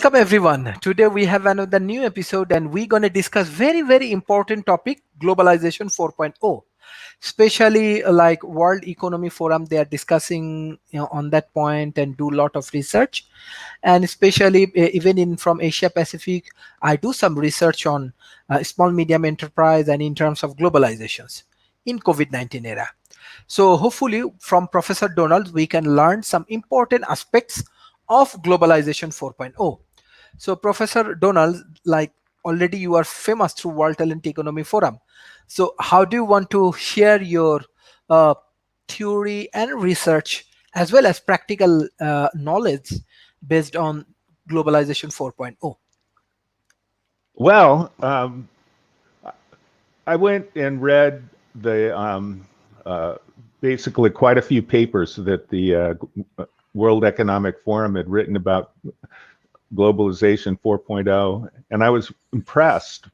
Welcome everyone. Today we have another new episode and we're going to discuss very important topic, globalization 4.0. Especially like World Economy Forum, they are discussing on that point and do a lot of research. And especially even in from Asia Pacific, I do some research on small medium enterprise and in terms of globalizations in COVID-19 era. So hopefully from Professor Donald, we can learn some important aspects of globalization 4.0. So Professor Donald, like already you are famous through World Talent Economy Forum. So how do you want to share your uh, theory and research as well as practical knowledge based on globalization 4.0? Well, I went and read the uh, basically quite a few papers that the World Economic Forum had written about globalization 4.0, and I was impressed.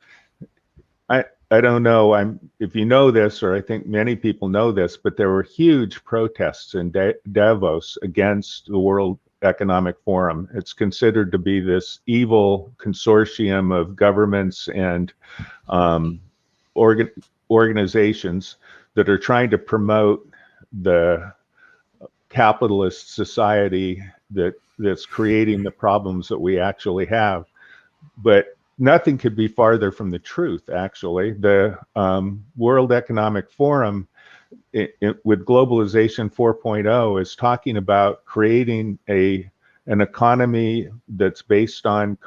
I don't know if you know this, or I think many people know this, but there were huge protests in Davos against the World Economic Forum. It's considered to be this evil consortium of governments and organizations that are trying to promote the capitalist society that's creating the problems that we actually have. But nothing could be farther from the truth, actually. The World Economic Forum, with Globalization 4.0, is talking about creating an economy that's based on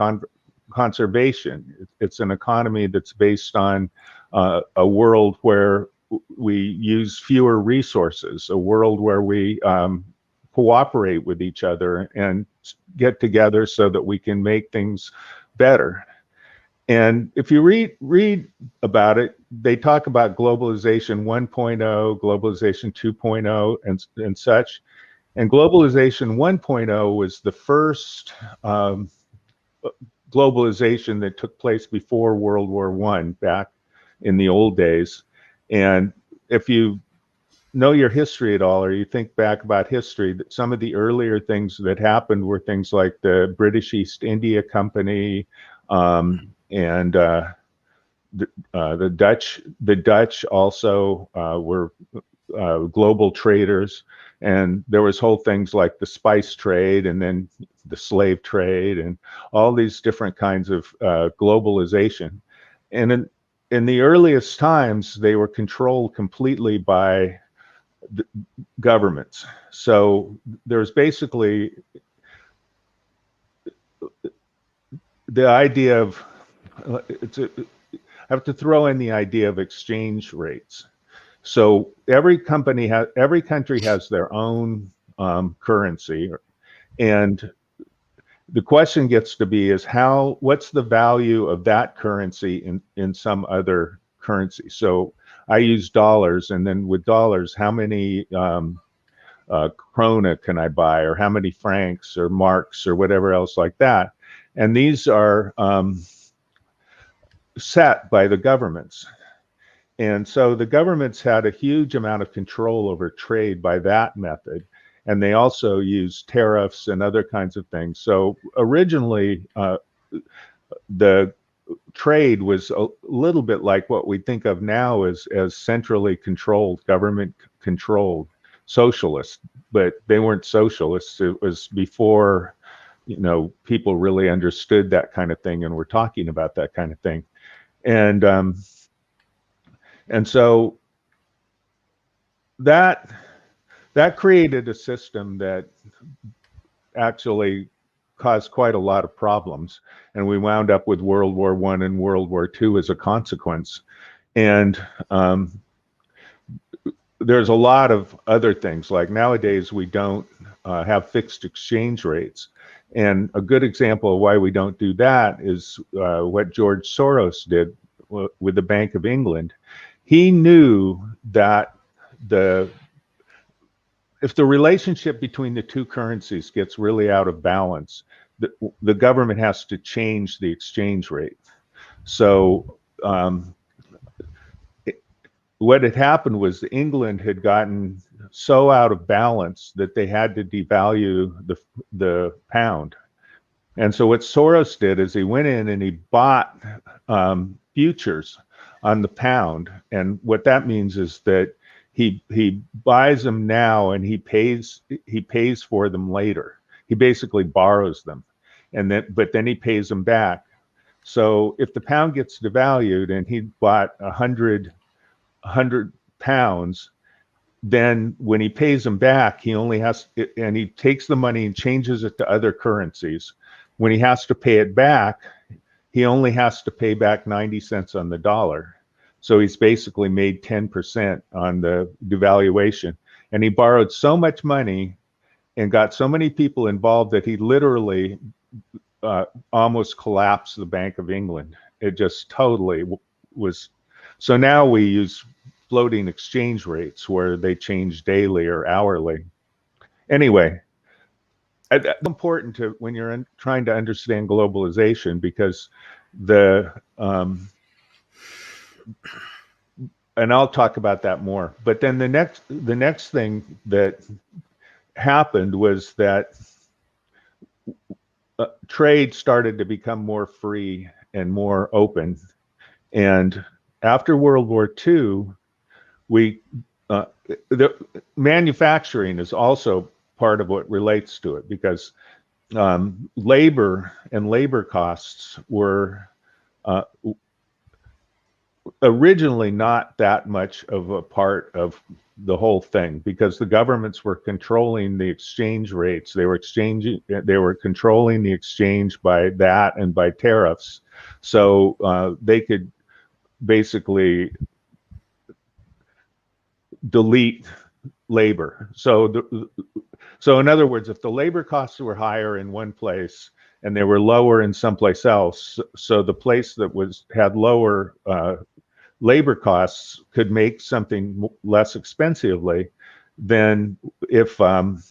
conservation. It's an economy that's based on a world where we use fewer resources, a world where we cooperate with each other and get together so that we can make things better. And if you read about it, they talk about globalization 1.0, globalization 2.0, and such. And globalization 1.0 was the first globalization that took place before World War I, back in the old days. And if you know your history at all, or you think back about history, that some of the earlier things that happened were things like the British East India Company, and the Dutch also were global traders, and there was whole things like the spice trade, and then the slave trade, and all these different kinds of globalization. And in the earliest times, they were controlled completely by the governments. So there's basically the idea of I have to throw in the idea of exchange rates. So every country has their own currency, and the question gets to be is what's the value of that currency in some other currency? So I use dollars, and then with dollars, how many krona can I buy, or how many francs or marks or whatever else like that? And these are set by the governments. And so the governments had a huge amount of control over trade by that method. And they also used tariffs and other kinds of things. So originally, the trade was a little bit like what we think of now as centrally controlled, government controlled, socialist. But they weren't socialists. It was before, people really understood that kind of thing and were talking about that kind of thing. And so that created a system that actually caused quite a lot of problems, and we wound up with World War I and World War II as a consequence. And there's a lot of other things, like nowadays we don't have fixed exchange rates. And a good example of why we don't do that is what George Soros did with the Bank of England. He knew that if the relationship between the two currencies gets really out of balance, the government has to change the exchange rate. So what had happened was England had gotten so out of balance that they had to devalue the pound. And so what Soros did is he went in and he bought futures on the pound. And what that means is that he buys them now and he pays for them later. He basically borrows them, and then he pays them back. So if the pound gets devalued and he bought 100 pounds, then when he pays them back, he only has, and he takes the money and changes it to other currencies. When he has to pay it back, he only has to pay back 90 cents on the dollar. So he's basically made 10% on the devaluation. And he borrowed so much money and got so many people involved that he literally almost collapsed the Bank of England. It just totally was. So now we use floating exchange rates where they change daily or hourly. Anyway, it's important to when you're trying to understand globalization, because and I'll talk about that more. But then the next thing that happened was that trade started to become more free and more open. And after World War II, the manufacturing is also part of what relates to it, because labor and labor costs were originally not that much of a part of the whole thing, because the governments were controlling the exchange rates. They were controlling the exchange by that and by tariffs. So they could basically delete labor. So in other words, if the labor costs were higher in one place and they were lower in someplace else, so the place that had lower labor costs could make something less expensively, then if then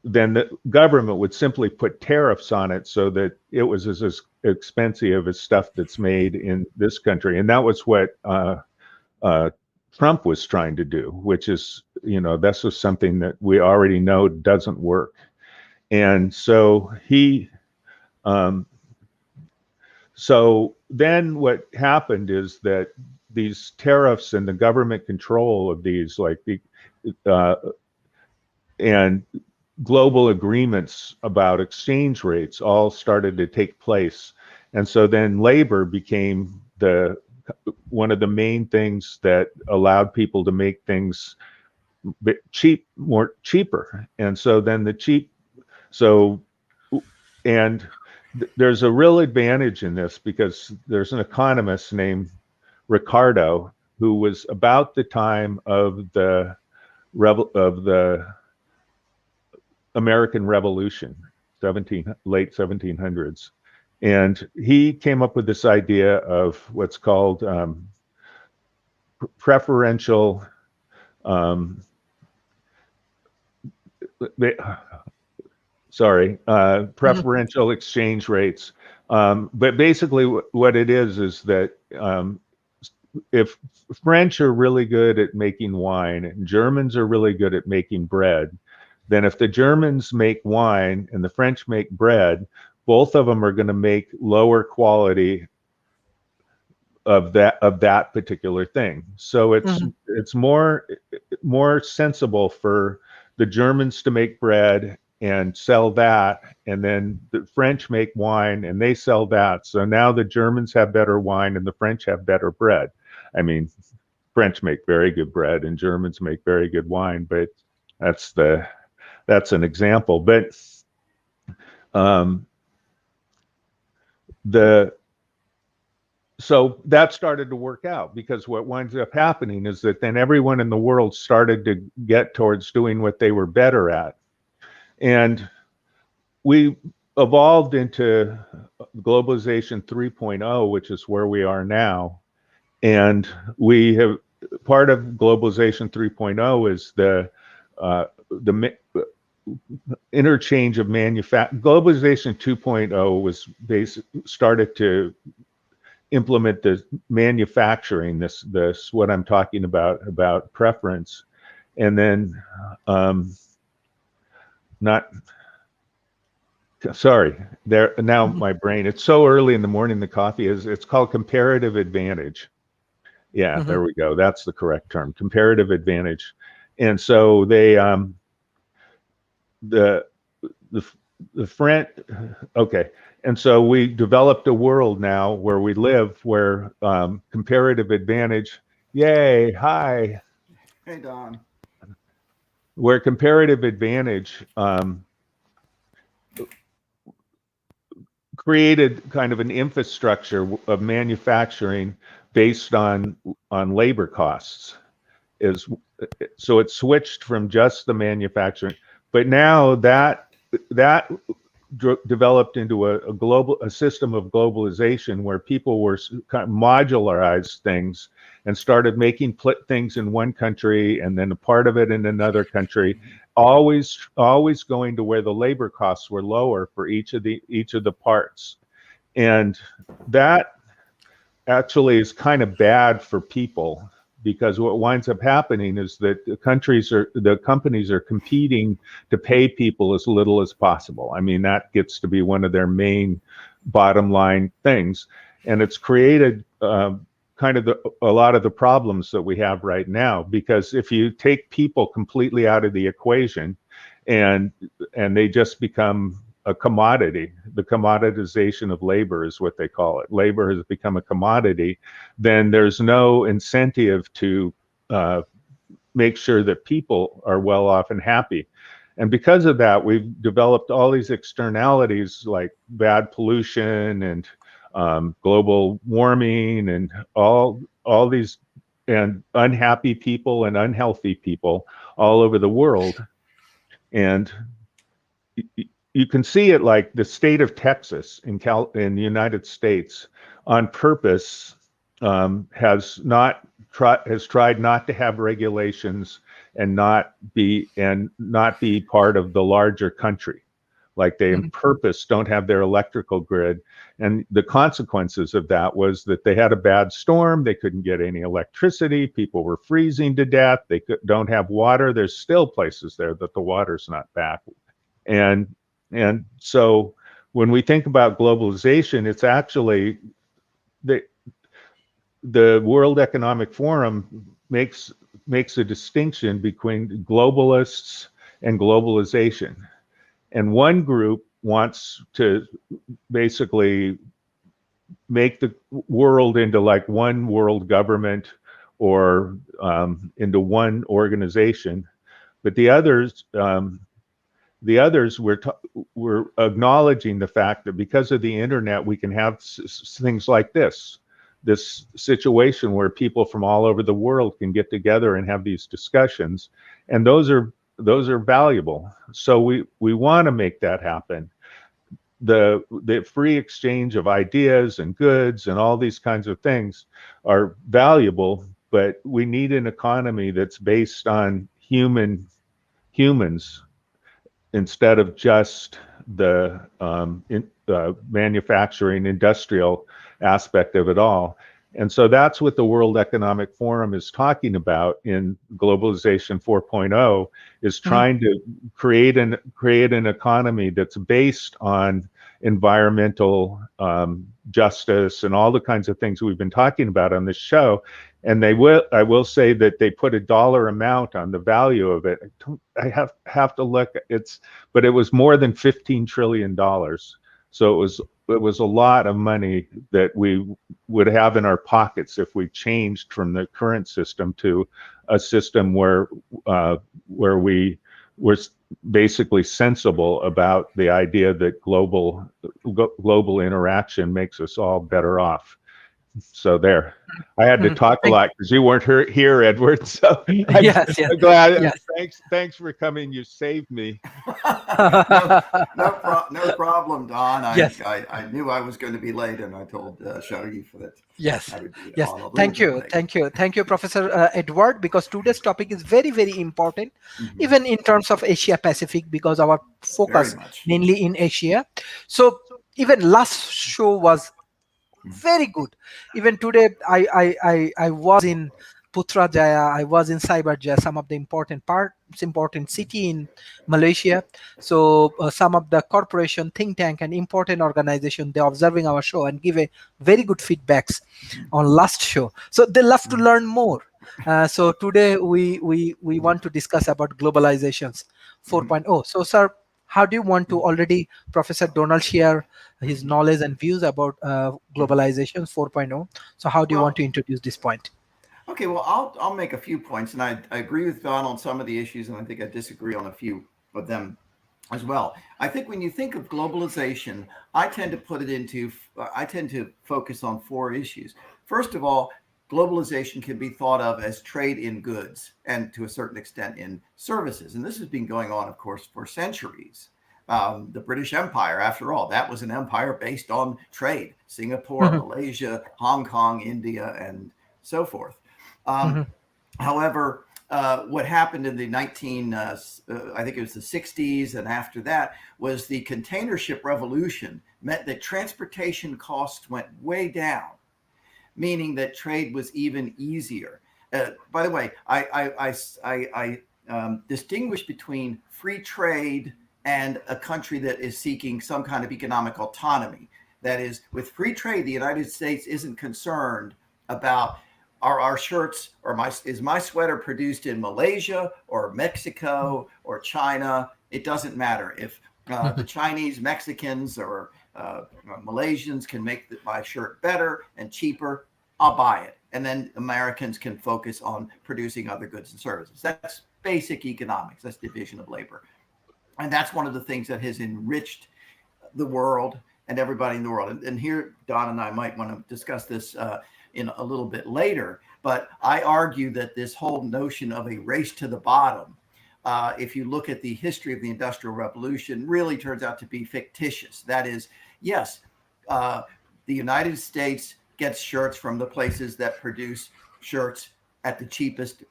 the government would simply put tariffs on it so that it was as expensive as stuff that's made in this country. And that was what Trump was trying to do, which is, this was something that we already know doesn't work. And so so then what happened is that these tariffs and the government control of these, and global agreements about exchange rates all started to take place. And so then labor became one of the main things that allowed people to make things cheaper. And so then there's a real advantage in this, because there's an economist named Ricardo who was about the time of the American Revolution, late 1700s. And he came up with this idea of what's called preferential preferential exchange rates. But basically what it is that if French are really good at making wine and Germans are really good at making bread, then if the Germans make wine and the French make bread, both of them are going to make lower quality of that particular thing. So it's more sensible for the Germans to make bread and sell that, and then the French make wine and they sell that. So now the Germans have better wine and the French have better bread. I mean, French make very good bread and Germans make very good wine, but that's an example. But so that started to work out, because what winds up happening is that then everyone in the world started to get towards doing what they were better at. And we evolved into Globalization 3.0, which is where we are now. And we have part of Globalization 3.0 is the interchange of manufacturing. Globalization 2.0 was started to implement the manufacturing, this what I'm talking about preference. And then Sorry, there now Mhm. my brain. It's so early in the morning. The coffee is. It's called comparative advantage. Yeah, Mhm. there we go. That's the correct term, comparative advantage. And so they the the the friend. Okay, and so we developed a world now where we live where comparative advantage. Yay! Hi. Hey, Don. Where comparative advantage created kind of an infrastructure of manufacturing based on labor costs is so it switched from just the manufacturing, but now that developed into a system of globalization where people were kind of modularized things and started making things in one country and then a part of it in another country, always going to where the labor costs were lower for each of the parts. And that actually is kind of bad for people because what winds up happening is that the companies are competing to pay people as little as possible. I mean, that gets to be one of their main bottom line things, and it's created kind of a lot of the problems that we have right now. Because if you take people completely out of the equation, and they just become a commodity. The commoditization of labor is what they call it. Labor has become a commodity. Then there's no incentive to uh, make sure that people are well off and happy. And because of that, we've developed all these externalities like bad pollution and global warming and all these and unhappy people and unhealthy people all over the world. And you can see it like the state of Texas in the United States on purpose has tried not to have regulations and not be part of the larger country. Like they on Mhm. purpose don't have their electrical grid. And the consequences of that was that they had a bad storm. They couldn't get any electricity. People were freezing to death. Don't have water. There's still places there that the water's not back. And so when we think about globalization, it's actually the World Economic Forum makes a distinction between globalists and globalization. And one group wants to basically make the world into like one world government or into one organization, but the others were acknowledging the fact that because of the internet, we can have things like this situation where people from all over the world can get together and have these discussions, and those are valuable. So we want to make that happen. The free exchange of ideas and goods and all these kinds of things are valuable, but we need an economy that's based on humans instead of just the manufacturing industrial aspect of it all. And so that's what the World Economic Forum is talking about in Globalization 4.0, is Mhm. trying to create an economy that's based on environmental justice and all the kinds of things we've been talking about on this show. And I will say that they put a dollar amount on the value of it. I have to look. But it was more than $15 trillion. So it was a lot of money that we would have in our pockets if we changed from the current system to a system where we were basically sensible about the idea that global interaction makes us all better off. So there. I had to Mhm. talk a Thank lot because you weren't here, Edward. So I'm Yes, yes, glad. yes. Thanks for coming. You saved me. no, no problem, Don. Yes. I knew I was going to be late, and I told Sharif that Yes, I would be yes. on a little Thank bit you, late. thank you, thank you, Professor Edward. Because today's topic is very, very important, Hmm. even in terms of Asia Pacific, because our Very focus much. mainly in Asia. So even last show was very good. Even today, I was in Putrajaya. I was in Cyberjaya, some of the important parts, important city in Malaysia. So some of the corporation, think tank, and important organization, they're observing our show and give a very good feedbacks on last show. So they love to learn more. So today we want to discuss about globalizations 4.0. So sir, how do you want to already Professor Donald share his knowledge and views about globalization 4.0? So how do you want Well, to introduce this point? okay, well, I'll make a few points, and I agree with Don on some of the issues, and I think I disagree on a few of them as well. I think when you think of globalization, I tend to focus on four issues. First of all, globalization can be thought of as trade in goods and to a certain extent in services. And this has been going on, of course, for centuries. The British Empire, after all, that was an empire based on trade. Singapore, Mhm, Malaysia, Hong Kong, India, and so forth. Um, mhm, However, what happened in the I think it was the 60s, and after that was the container ship revolution, meant that transportation costs went way down, meaning that trade was even easier. By the way, I distinguish between free trade and a country that is seeking some kind of economic autonomy. That is, with free trade, the United States isn't concerned about are our shirts or my sweater produced in Malaysia or Mexico or China. It doesn't matter if the mhm, Chinese, Mexicans, or Malaysians can make my shirt better and cheaper. I'll buy it. And then Americans can focus on producing other goods and services. That's basic economics. That's division of labor. And that's one of the things that has enriched the world and everybody in the world. And here, Don and I might want to discuss this in a little bit later. But I argue that this whole notion of a race to the bottom, if you look at the history of the Industrial Revolution, really turns out to be fictitious. That is, yes, uh, the United States gets shirts from the places that produce shirts at the cheapest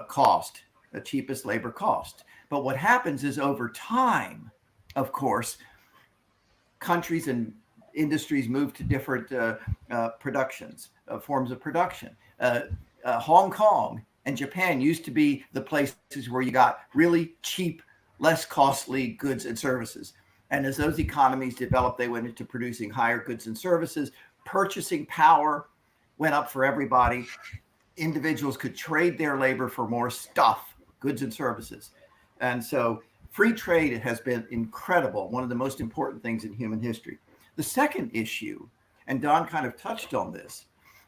cost, the cheapest labor cost. But what happens is over time, of course, countries and industries move to different productions, forms of production. Hong Kong and Japan used to be the places where you got really cheap, less costly goods and services. And as those economies developed, they went into producing higher goods and services. Purchasing power went up for everybody. Individuals could trade their labor for more stuff, goods and services. And so free trade has been incredible, one of the most important things in human history. The second issue, and Don kind of touched on this,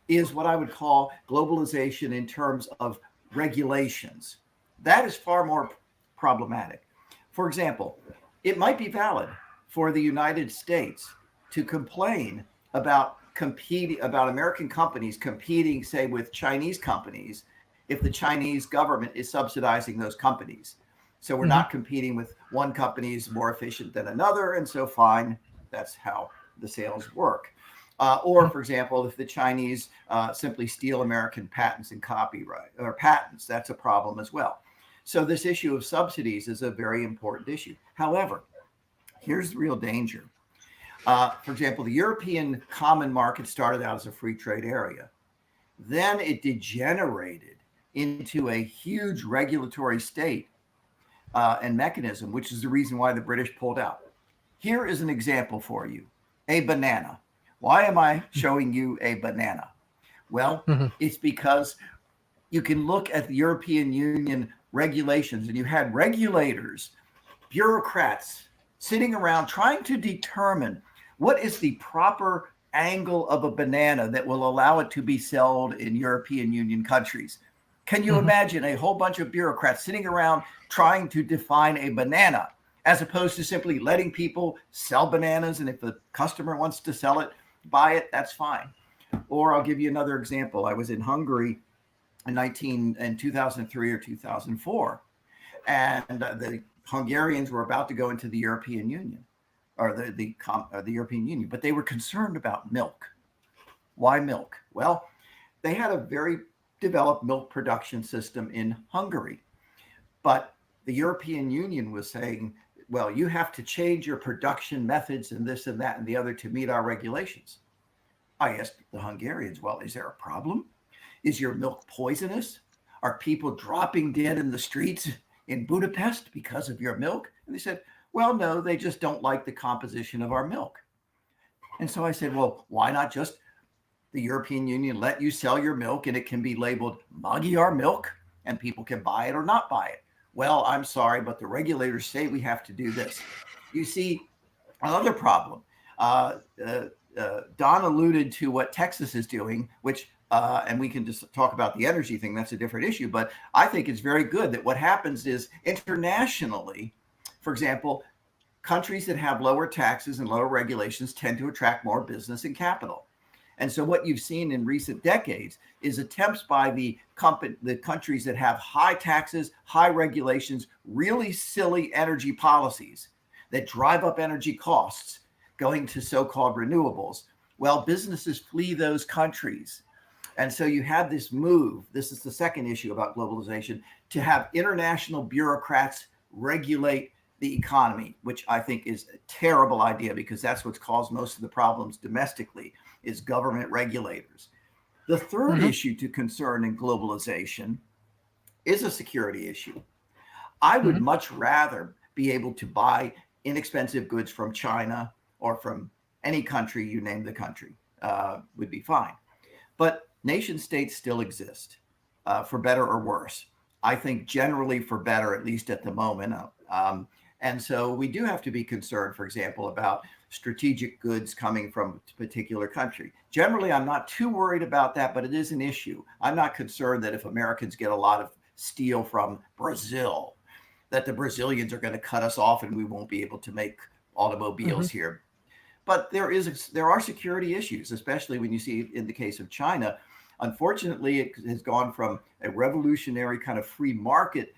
is what I would call globalization in terms of regulations. That is far more problematic. For example, it might be valid for the United States to complain about American companies competing, say, with Chinese companies, if the Chinese government is subsidizing those companies. So we're mhm, not competing with one company is more efficient than another, and so fine, that's how the sales work. Or, for example, if the Chinese simply steal American patents and copyright or patents, that's a problem as well. So this issue of subsidies is a very important issue. However, here's the real danger. For example, the European common market started out as a free trade area. Then it degenerated into a huge regulatory state and mechanism, which is the reason why the British pulled out. Here is an example for you: a banana. Why am I showing you a banana? Well, mhm, it's because you can look at the European Union regulations, and you had regulators, bureaucrats sitting around trying to determine what is the proper angle of a banana that will allow it to be sold in European Union countries. Can you mhm, imagine a whole bunch of bureaucrats sitting around trying to define a banana as opposed to simply letting people sell bananas? And if the customer wants to sell it, buy it, that's fine. Or I'll give you another example. I was in Hungary in 2003 or 2004, and the Hungarians were about to go into the European Union or the European Union, but they were concerned about milk. Why milk? Well, they had a very developed milk production system in Hungary, but the European Union was saying, well, you have to change your production methods and this and that and the other to meet our regulations. I asked the Hungarians, well, is there a problem? Is your milk poisonous? Are people dropping dead in the streets in Budapest because of your milk? And they said, well, no, they just don't like the composition of our milk. And so I said, well, why not just the European Union let you sell your milk and it can be labeled Magyar milk and people can buy it or not buy it? Well, I'm sorry, but the regulators say we have to do this. You see, another problem. Don alluded to what Texas is doing, which, and we can just talk about the energy thing. That's a different issue. But I think it's very good that what happens is internationally, for example, countries that have lower taxes and lower regulations tend to attract more business and capital. And so what you've seen in recent decades is attempts by the countries that have high taxes, high regulations, really silly energy policies that drive up energy costs going to so-called renewables. Well, businesses flee those countries. And so you have this move, this is the second issue about globalization, to have international bureaucrats regulate the economy, which I think is a terrible idea because that's what's caused most of the problems domestically, is government regulators. The third issue to concern in globalization is a security issue. I would much rather be able to buy inexpensive goods from China or from any country, you name the country, would be fine. But nation states still exist, for better or worse. I think generally for better, at least at the moment. And so we do have to be concerned, for example, about strategic goods coming from a particular country. Generally, I'm not too worried about that, but it is an issue. I'm not concerned that if Americans get a lot of steel from Brazil, that the Brazilians are going to cut us off and we won't be able to make automobiles here. But there are security issues, especially when you see in the case of China. Unfortunately, it has gone from a revolutionary kind of free market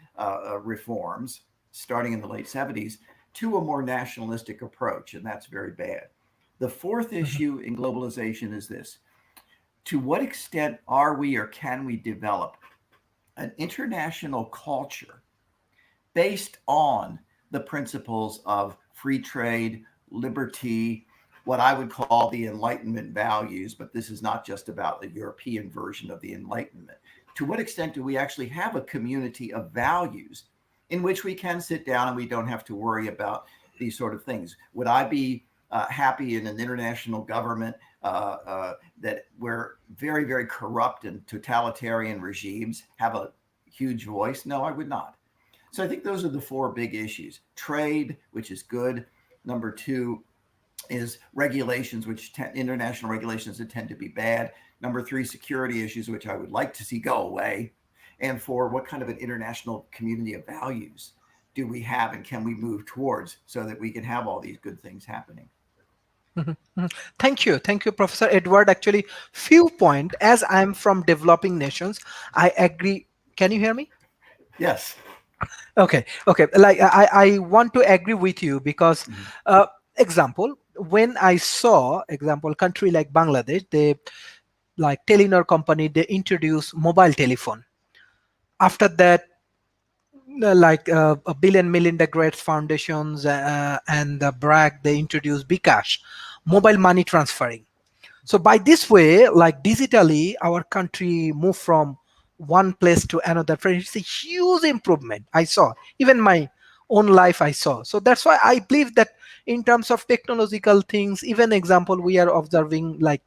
reforms starting in the late 70s to a more nationalistic approach, and that's very bad. The fourth issue in globalization is this. To what extent are we or can we develop an international culture based on the principles of free trade, liberty, what I would call the Enlightenment values, but this is not just about the European version of the Enlightenment. To what extent do we actually have a community of values in which we can sit down and we don't have to worry about these sort of things? Would I be happy in an international government that where very, very corrupt and totalitarian regimes have a huge voice? No, I would not. So I think those are the four big issues. Trade, which is good. Number two is regulations, which international regulations that tend to be bad. Number three, security issues, which I would like to see go away. And four, what kind of an international community of values do we have and can we move towards so that we can have all these good things happening? Thank you, Professor Edward. Actually, few point, as I'm from developing nations, I agree. Can you hear me? Yes. Okay. Like I want to agree with you because, example, when I saw example country like Bangladesh, they like Telenor company, they introduce mobile telephone. After that, like a Bill and Melinda Gates foundations and the BRAC, they introduced Bcash, mobile money transferring. So by this way, like digitally, our country moved from one place to another. It's a huge improvement. I saw even my own life. I saw. So that's why I believe that in terms of technological things, even example we are observing like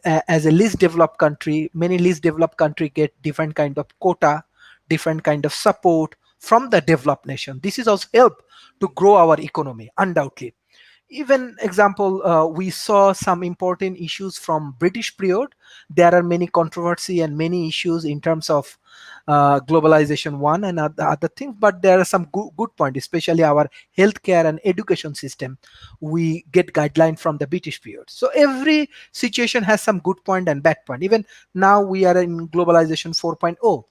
as a least developed country, many least developed country get different kind of quota, different kind of support from the developed nation. This is also help to grow our economy, undoubtedly. Even example, we saw some important issues from British period. There are many controversy and many issues in terms of globalization one and other things, but there are some good points, especially our healthcare and education system. We get guideline from the British period. So every situation has some good point and bad point. Even now we are in globalization 4.0.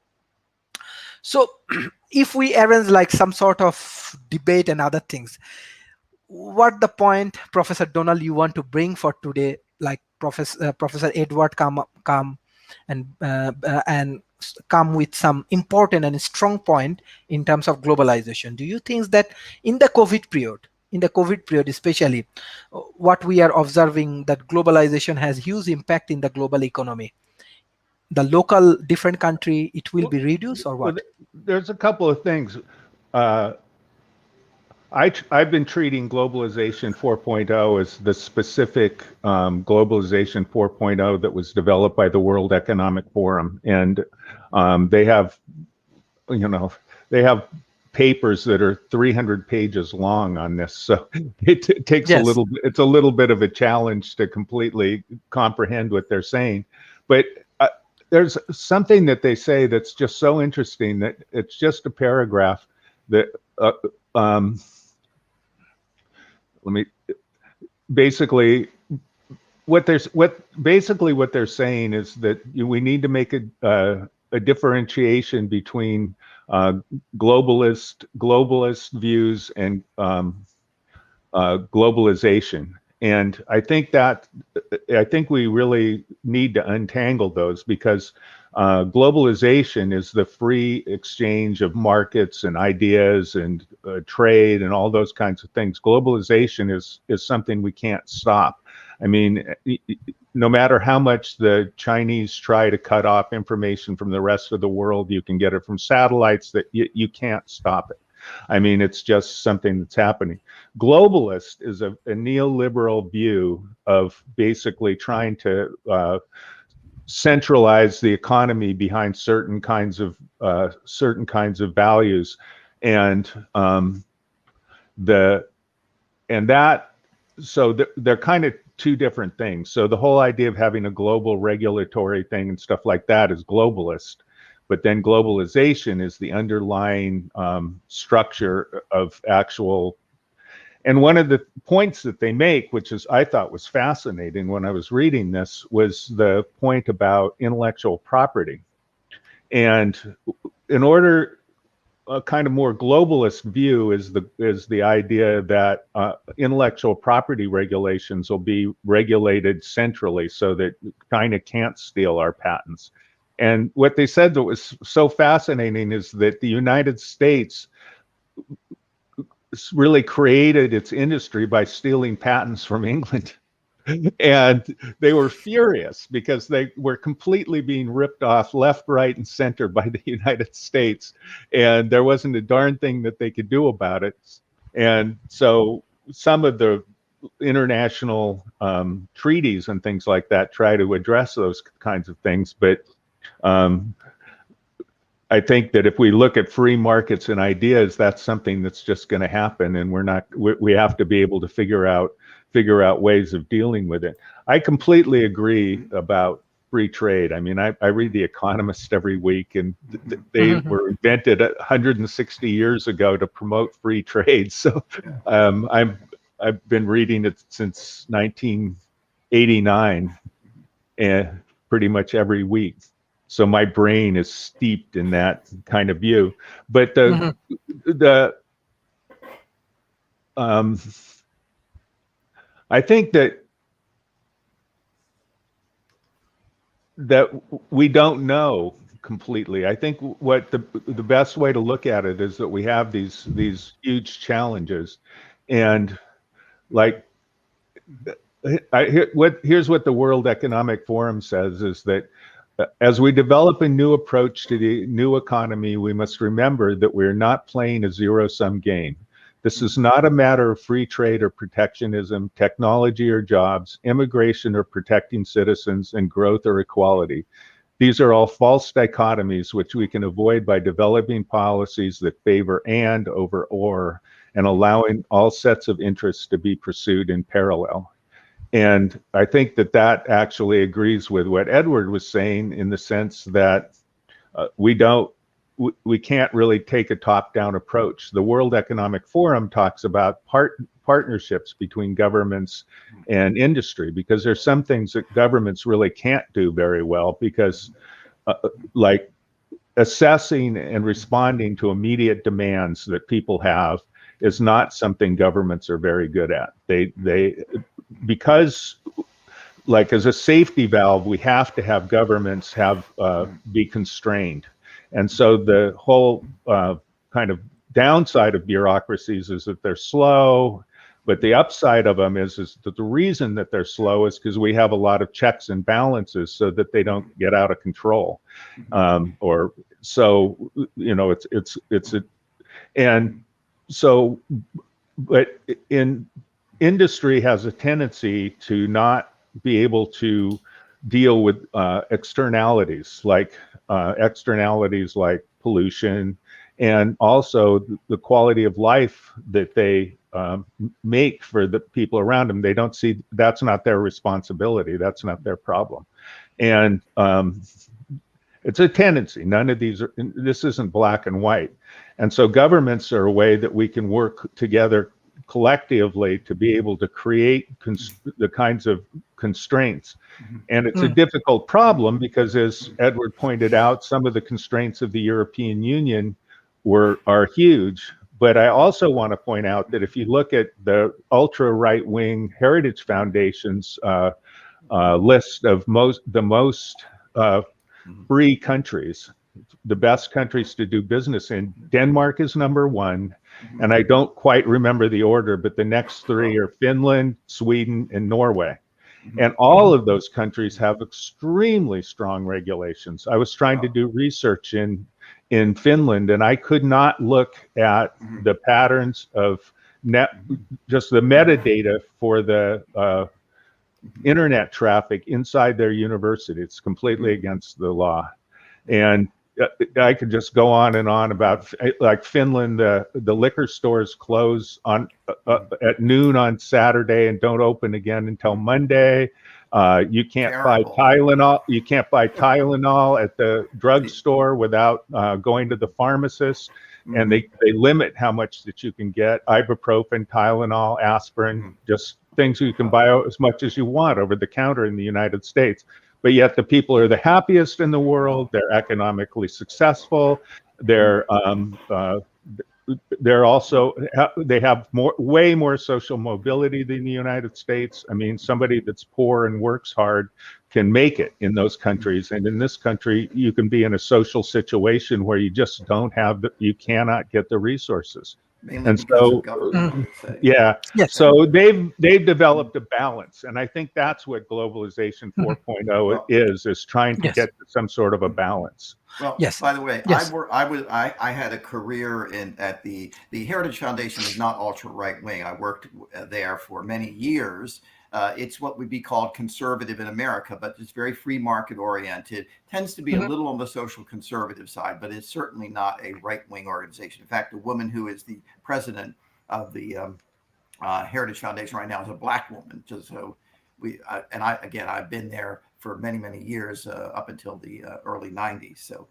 So if we arrange like some sort of debate and other things, what the point, Professor Donald, you want to bring for today? Like Professor Edward come and come with some important and strong point in terms of globalization. Do you think that in the COVID period especially, what we are observing that globalization has huge impact in the global economy? the local different country, it will Well, be reduced or well, what? there's a couple of things. Uh, I've been treating globalization 4.0 as the specific globalization 4.0 that was developed by the World Economic Forum, and they have, you know, they have papers that are 300 pages long on this. So it takes a Yes. little. It's a little bit of a challenge to completely comprehend what they're saying, but. There's something that they say that's just so interesting that it's just a paragraph that let me basically what they're saying is that we need to make a differentiation between globalist views and globalization. And I think we really need to untangle those, because globalization is the free exchange of markets and ideas and trade and all those kinds of things. Globalization is something we can't stop. I mean, no matter how much the Chinese try to cut off information from the rest of the world, you can get it from satellites, that you can't stop it. I mean, it's just something that's happening. Globalist is a neoliberal view of basically trying to centralize the economy behind certain kinds of values, and the and that so they're kind of two different things. So the whole idea of having a global regulatory thing and stuff like that is globalist. But then globalization is the underlying structure of actual. And one of the points that they make, which is I thought was fascinating when I was reading this, was the point about intellectual property. And in order, a kind of more globalist view is the idea that intellectual property regulations will be regulated centrally, so that China can't steal our patents. And what they said that was so fascinating is that the United States really created its industry by stealing patents from England. And they were furious because they were completely being ripped off left, right, and center by the United States. And there wasn't a darn thing that they could do about it. And so some of the international treaties and things like that try to address those kinds of things. But I think that if we look at free markets and ideas, that's something that's just going to happen, and we have to be able to figure out ways of dealing with it. I completely agree about free trade. I mean, I read The Economist every week, and they were invented 160 years ago to promote free trade. So I've been reading it since 1989, and pretty much every week. So my brain is steeped in that kind of view. But I think that we don't know completely. I think what the best way to look at it is that we have these huge challenges, and like here's what the World Economic Forum says is that as we develop a new approach to the new economy, we must remember that we're not playing a zero-sum game. This is not a matter of free trade or protectionism, technology or jobs, immigration or protecting citizens, and growth or equality. These are all false dichotomies which we can avoid by developing policies that favor and over or, and allowing all sets of interests to be pursued in parallel. And I think that actually agrees with what Edward was saying, in the sense that we can't really take a top-down approach. The World Economic Forum talks about partnerships between governments and industry, because there's some things that governments really can't do very well, because like assessing and responding to immediate demands that people have is not something governments are very good at. Because like as a safety valve, we have to have governments be constrained. And so the whole kind of downside of bureaucracies is that they're slow, But the upside of them is that the reason that they're slow is because we have a lot of checks and balances so that they don't get out of control. Or so, and so, but in industry has a tendency to not be able to deal with externalities like pollution, and also the quality of life that they make for the people around them. They don't see that's not their responsibility. That's not their problem. And it's a tendency. None of these are, this isn't black and white. And so governments are a way that we can work together collectively to be able to create the kinds of constraints. And it's a difficult problem because, as Edward pointed out, some of the constraints of the European Union are huge. But I also want to point out that if you look at the ultra right-wing Heritage Foundation's list of the most free countries, the best countries to do business in, Denmark is number one. And I don't quite remember the order, but the next three are Finland, Sweden, and Norway. And all of those countries have extremely strong regulations. I was trying to do research in Finland, and I could not look at the patterns of just the metadata for the internet traffic inside their university. It's completely against the law. And I could just go on and on about, like, Finland, the liquor stores close on at noon on Saturday and don't open again until Monday. You can't buy Tylenol. You can't buy Tylenol at the drugstore without going to the pharmacist. And they limit how much that you can get: ibuprofen, Tylenol, aspirin, just things you can buy as much as you want over the counter in the United States. But yet the people are the happiest in the world. They're economically successful. They're also, they have way more social mobility than the United States. I mean, somebody that's poor and works hard can make it in those countries. And in this country, you can be in a social situation where you just don't have you cannot get the resources. Mainly and because so of government, I would say. yeah. Yes. So they've developed a balance, and I think that's what Globalization 4.0 is trying to get to some sort of a balance. Well, Yes. by the way, Yes. I had a career at the Heritage Foundation is not ultra right wing. I worked there for many years. It's what would be called conservative in America, but it's very free market oriented, tends to be a little on the social conservative side, but it's certainly not a right wing organization. In fact, the woman who is the president of the Heritage Foundation right now is a black woman. So I've been there for many, many years up until the early 90s. So,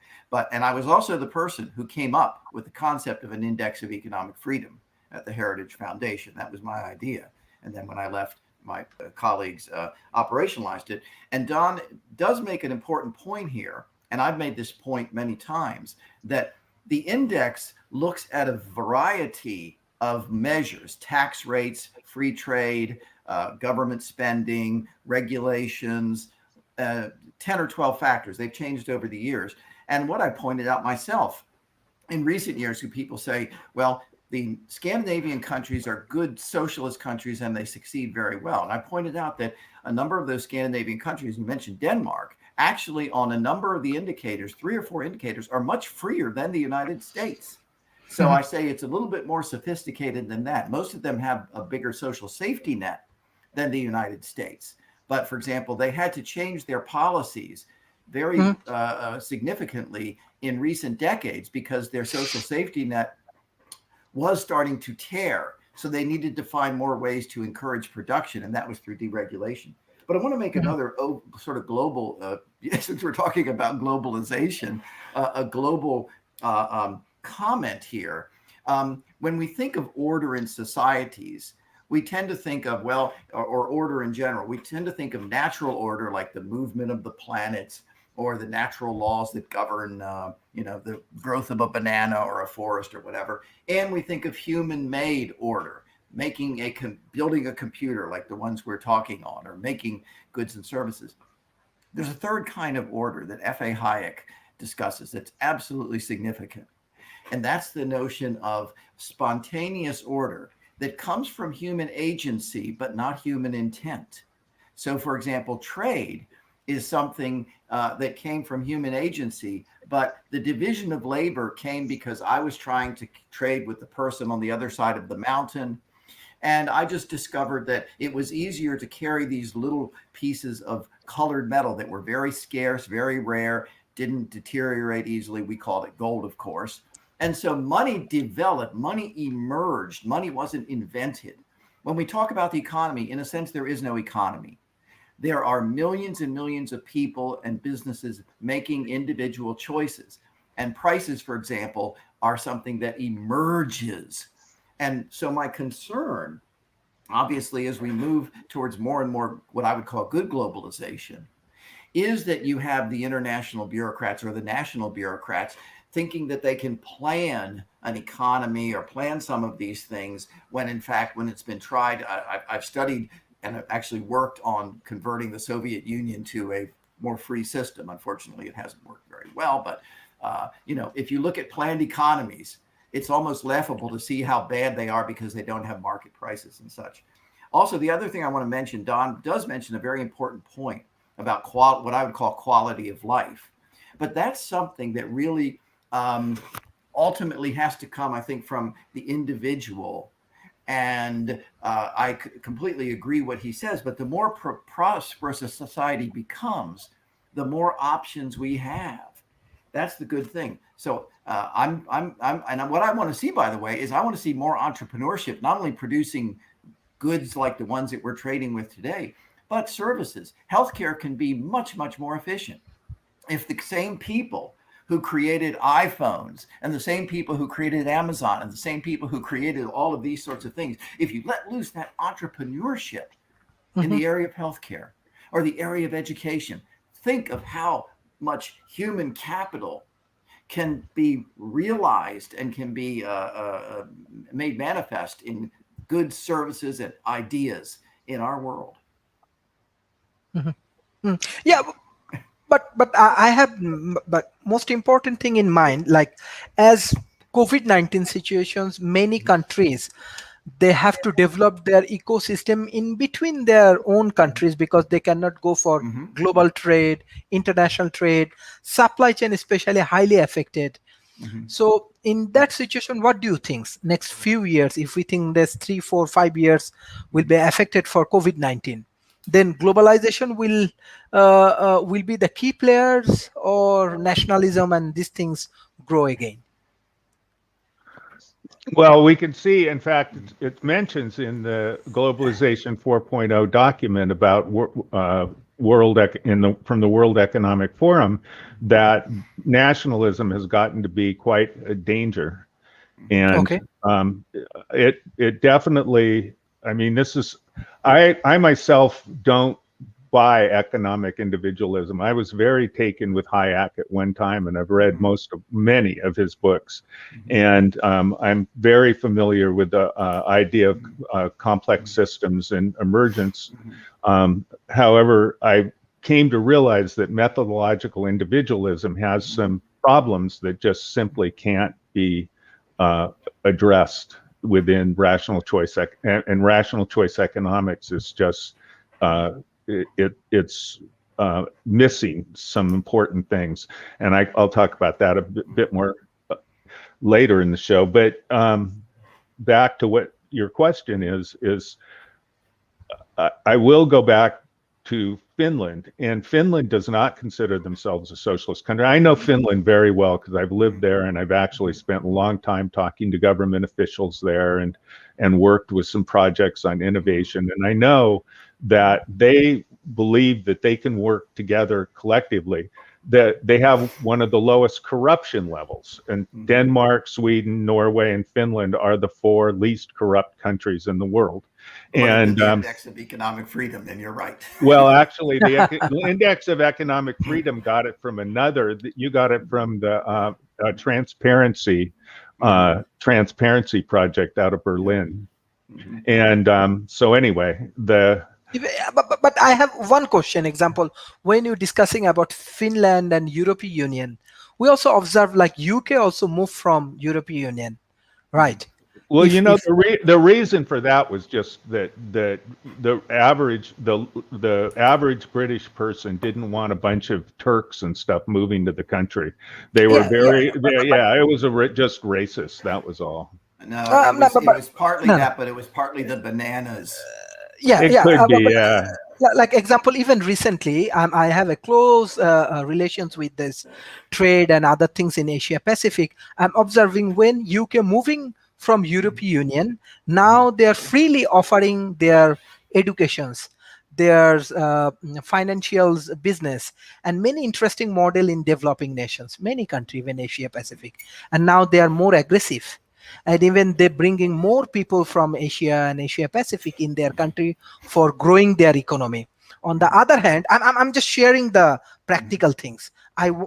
and I was also the person who came up with the concept of an index of economic freedom at the Heritage Foundation. That was my idea. And then when I left, my colleagues operationalized it. And Don does make an important point here, and I've made this point many times, that the index looks at a variety of measures: tax rates, free trade, government spending, regulations, 10 or 12 factors. They've changed over the years. And what I pointed out myself in recent years, people say, well, the Scandinavian countries are good socialist countries and they succeed very well. And I pointed out that a number of those Scandinavian countries, you mentioned Denmark, actually on a number of the indicators, 3 or 4 indicators, are much freer than the United States. So I say it's a little bit more sophisticated than that. Most of them have a bigger social safety net than the United States. But for example, they had to change their policies very significantly in recent decades because their social safety net was starting to tear. So they needed to find more ways to encourage production, and that was through deregulation. But I want to make another sort of global, since we're talking about globalization, a global comment here. When we think of order in societies, we tend to think of, or order in general, we tend to think of natural order like the movement of the planets or the natural laws that govern, the growth of a banana or a forest or whatever. And we think of human-made order, building a computer like the ones we're talking on, or making goods and services. There's a third kind of order that F.A. Hayek discusses that's absolutely significant. And that's the notion of spontaneous order that comes from human agency, but not human intent. So, for example, trade is something that came from human agency, but the division of labor came because I was trying to trade with the person on the other side of the mountain. And I just discovered that it was easier to carry these little pieces of colored metal that were very scarce, very rare, didn't deteriorate easily. We called it gold, of course. And so money developed, money emerged, money wasn't invented. When we talk about the economy, in a sense, there is no economy. There are millions and millions of people and businesses making individual choices. And prices, for example, are something that emerges. And so my concern, obviously, as we move towards more and more what I would call good globalization, is that you have the international bureaucrats or the national bureaucrats thinking that they can plan an economy or plan some of these things when, in fact, when it's been tried, I've studied and I've actually worked on converting the Soviet Union to a more free system. Unfortunately, it hasn't worked very well. But, if you look at planned economies, it's almost laughable to see how bad they are because they don't have market prices and such. Also, the other thing I want to mention, Don does mention a very important point about what I would call quality of life. But that's something that really ultimately has to come, I think, from the individual. And I completely agree what he says, but the more prosperous a society becomes, the more options we have. That's the good thing. So and what I want to see, by the way, is I want to see more entrepreneurship, not only producing goods like the ones that we're trading with today, but services. Healthcare can be much, much more efficient if the same people who created iPhones and the same people who created Amazon and the same people who created all of these sorts of things, if you let loose that entrepreneurship in the area of healthcare or the area of education, think of how much human capital can be realized and can be made manifest in goods, services, and ideas in our world. Yeah, but I have but most important thing in mind, like as COVID-19 situations, many countries, they have to develop their ecosystem in between their own countries because they cannot go for global trade, international trade, supply chain especially highly affected. So in that situation, what do you think next few years, if we think there's 3, 4, 5 years will be affected for COVID-19, then globalization will be the key players, or nationalism and these things grow again? Well, we can see, in fact, it mentions in the Globalization 4.0 document about from the World Economic Forum that nationalism has gotten to be quite a danger, and Okay. it definitely. I mean, I myself don't buy economic individualism. I was very taken with Hayek at one time, and I've read many of his books, and I'm very familiar with the idea of complex systems and emergence. However, I came to realize that methodological individualism has some problems that just simply can't be addressed within rational choice, and rational choice economics is just it's missing some important things, and I'll talk about that a bit more later in the show. But back to what your question is I will go back to Finland, and Finland does not consider themselves a socialist country. I know Finland very well because I've lived there, and I've actually spent a long time talking to government officials there and worked with some projects on innovation. And I know that they believe that they can work together collectively, that they have one of the lowest corruption levels. And Denmark, Sweden, Norway, and Finland are the 4 least corrupt countries in the world. And the index of economic freedom, then you're right. Well, actually, the index of economic freedom got it from you got it from the transparency project out of Berlin. And so anyway, but I have one question. Example, when you're discussing about Finland and European Union, we also observe like UK also moved from European Union, right? Well, if if the reason for that was just that the average British person didn't want a bunch of Turks and stuff moving to the country. They were yeah, yeah, very, yeah, it was just racist. That was all. No, it no, was it was partly no, no. that, but it was partly the bananas. Yeah, It yeah, could be, but yeah. like example, even recently, I have a close relations with this trade and other things in Asia Pacific. I'm observing when UK moving from European Union, now they are freely offering their educations, their financials, business, and many interesting model in developing nations, many countries in Asia Pacific, and now they are more aggressive, and even they're bringing more people from Asia and Asia Pacific in their country for growing their economy. On the other hand, I'm just sharing the practical things.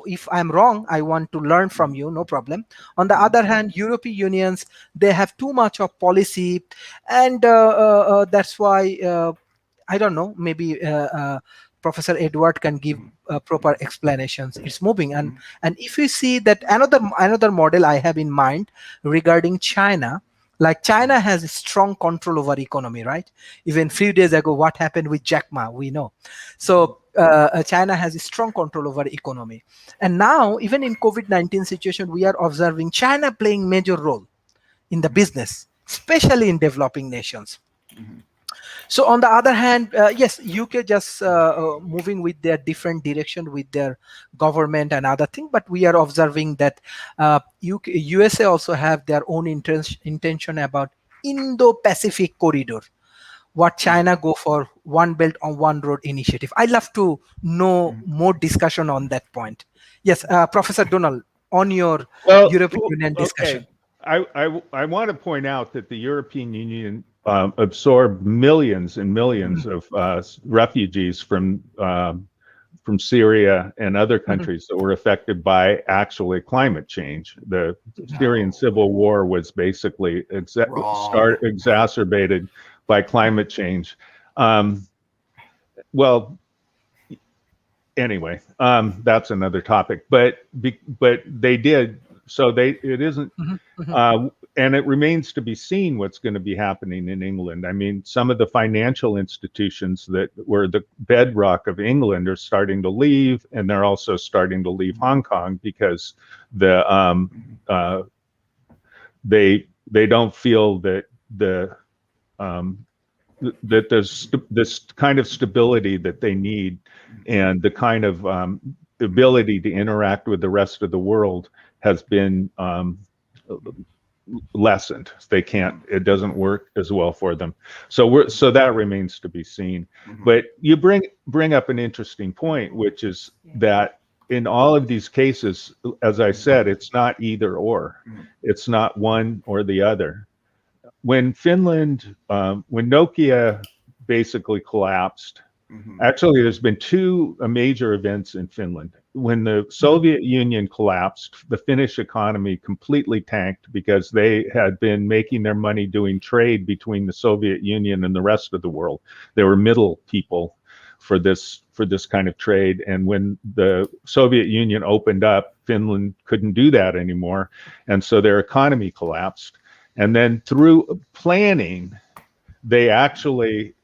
If I'm wrong, I want to learn from you, no problem. On the other hand, European unions, they have too much of policy, and that's why I don't know, maybe Professor Edward can give proper explanations. It's moving, and if you see that another model I have in mind regarding China, like China has a strong control over economy, right? Even few days ago, what happened with Jack Ma, we know. So China has a strong control over economy, and now even in COVID-19 situation, we are observing China playing major role in the business, especially in developing nations. So on the other hand, yes, UK just moving with their different direction with their government and other thing, but we are observing that USA also have their own intention about Indo-Pacific corridor. What China go for one belt on one road initiative. I love to know more discussion on that point. Yes, Professor Donald, on your Well, European Union okay. discussion. I want to point out that the European Union absorbed millions and millions of refugees from Syria and other countries that were affected by actually climate change. The Syrian civil war was basically Wrong. exacerbated by climate change. Well, anyway, that's another topic. But they did. So it isn't. And it remains to be seen what's going to be happening in England. I mean, some of the financial institutions that were the bedrock of England are starting to leave, and they're also starting to leave Hong Kong because they don't feel that that there's this kind of stability that they need, and the kind of ability to interact with the rest of the world has been lessened. They can't. It doesn't work as well for them. So that remains to be seen. But you bring up an interesting point, which is that in all of these cases, as I said, it's not either or. It's not one or the other. When Nokia basically collapsed, actually, there's been two major events in Finland. When the Soviet Union collapsed, the Finnish economy completely tanked because they had been making their money doing trade between the Soviet Union and the rest of the world. They were middle people for this kind of trade. And when the Soviet Union opened up, Finland couldn't do that anymore. And so their economy collapsed. And then through planning, they actually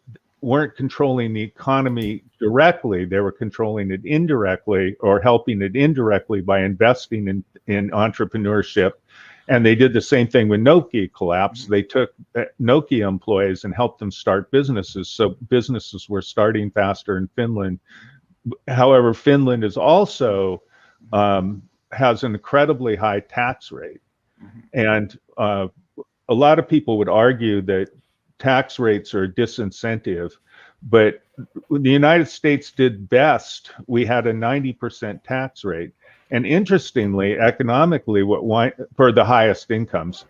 weren't controlling the economy directly. They were controlling it indirectly, or helping it indirectly by investing in entrepreneurship. And they did the same thing when Nokia collapsed. They took Nokia employees and helped them start businesses. So businesses were starting faster in Finland. However, Finland is also has an incredibly high tax rate. And a lot of people would argue that tax rates are a disincentive, but the United States did best. We had a 90% tax rate. And interestingly, economically, for the highest incomes,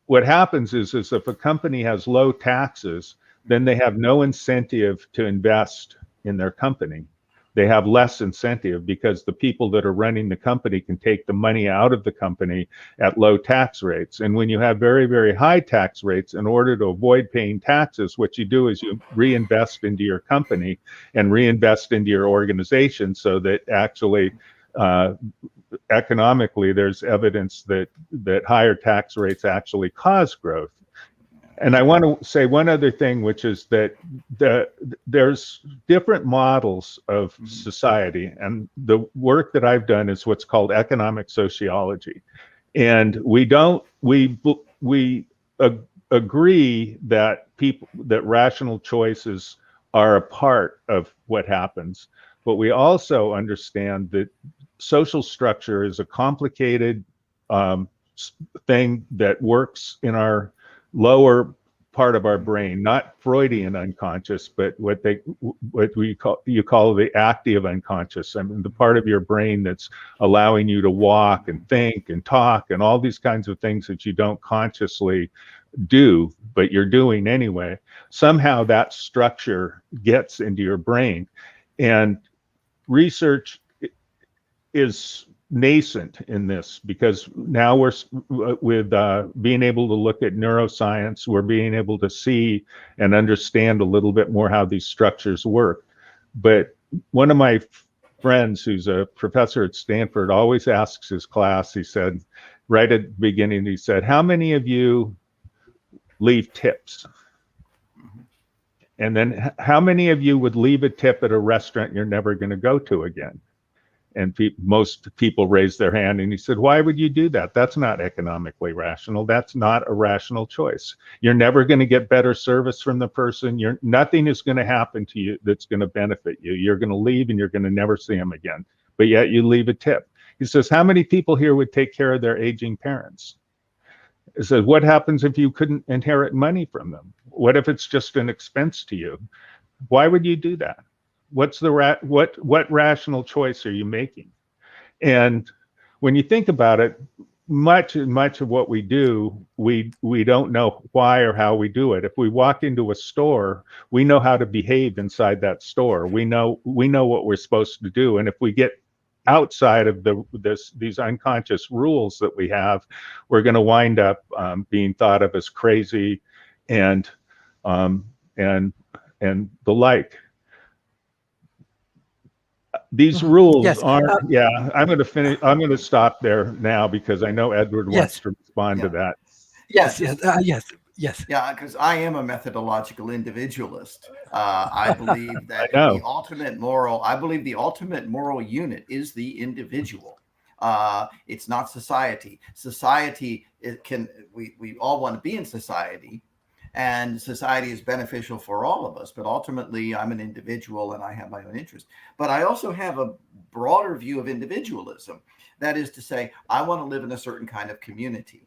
what happens is if a company has low taxes, then they have no incentive to invest in their company. They have less incentive because the people that are running the company can take the money out of the company at low tax rates. And when you have very, very high tax rates, in order to avoid paying taxes, what you do is you reinvest into your company and reinvest into your organization so that actually economically, there's evidence that higher tax rates actually cause growth. And I want to say one other thing, which is that there's different models of society, and the work that I've done is what's called economic sociology. And we agree that rational choices are a part of what happens, but we also understand that social structure is a complicated thing that works in our lower part of our brain, not Freudian unconscious, but what you call the active unconscious. I mean, the part of your brain that's allowing you to walk and think and talk and all these kinds of things that you don't consciously do, but you're doing anyway. Somehow that structure gets into your brain, and research is nascent in this, because now we're with being able to look at neuroscience, we're being able to see and understand a little bit more how these structures work. But one of my friends who's a professor at Stanford always asks his class, he said, right at the beginning, he said, how many of you leave tips? And then how many of you would leave a tip at a restaurant you're never going to go to again? And most people raised their hand, and he said, why would you do that? That's not economically rational. That's not a rational choice. You're never going to get better service from the person. Nothing is going to happen to you that's going to benefit you. You're going to leave and you're going to never see them again. But yet you leave a tip. He says, how many people here would take care of their aging parents? He says, what happens if you couldn't inherit money from them? What if it's just an expense to you? Why would you do that? What's what rational choice are you making? And when you think about it, much of what we do, we don't know why or how we do it. If we walk into a store, we know how to behave inside that store. We know what we're supposed to do. And if we get outside of these unconscious rules that we have, we're going to wind up being thought of as crazy and the like. These rules Yes. aren't, I'm going to stop there now, because I know Edward wants Yes. to respond to that. Yes. Yes. Yeah, because I am a methodological individualist. I believe that I know. I believe the ultimate moral unit is the individual. It's not society. Society, we all want to be in society, and society is beneficial for all of us. But ultimately, I'm an individual and I have my own interest. But I also have a broader view of individualism. That is to say, I want to live in a certain kind of community.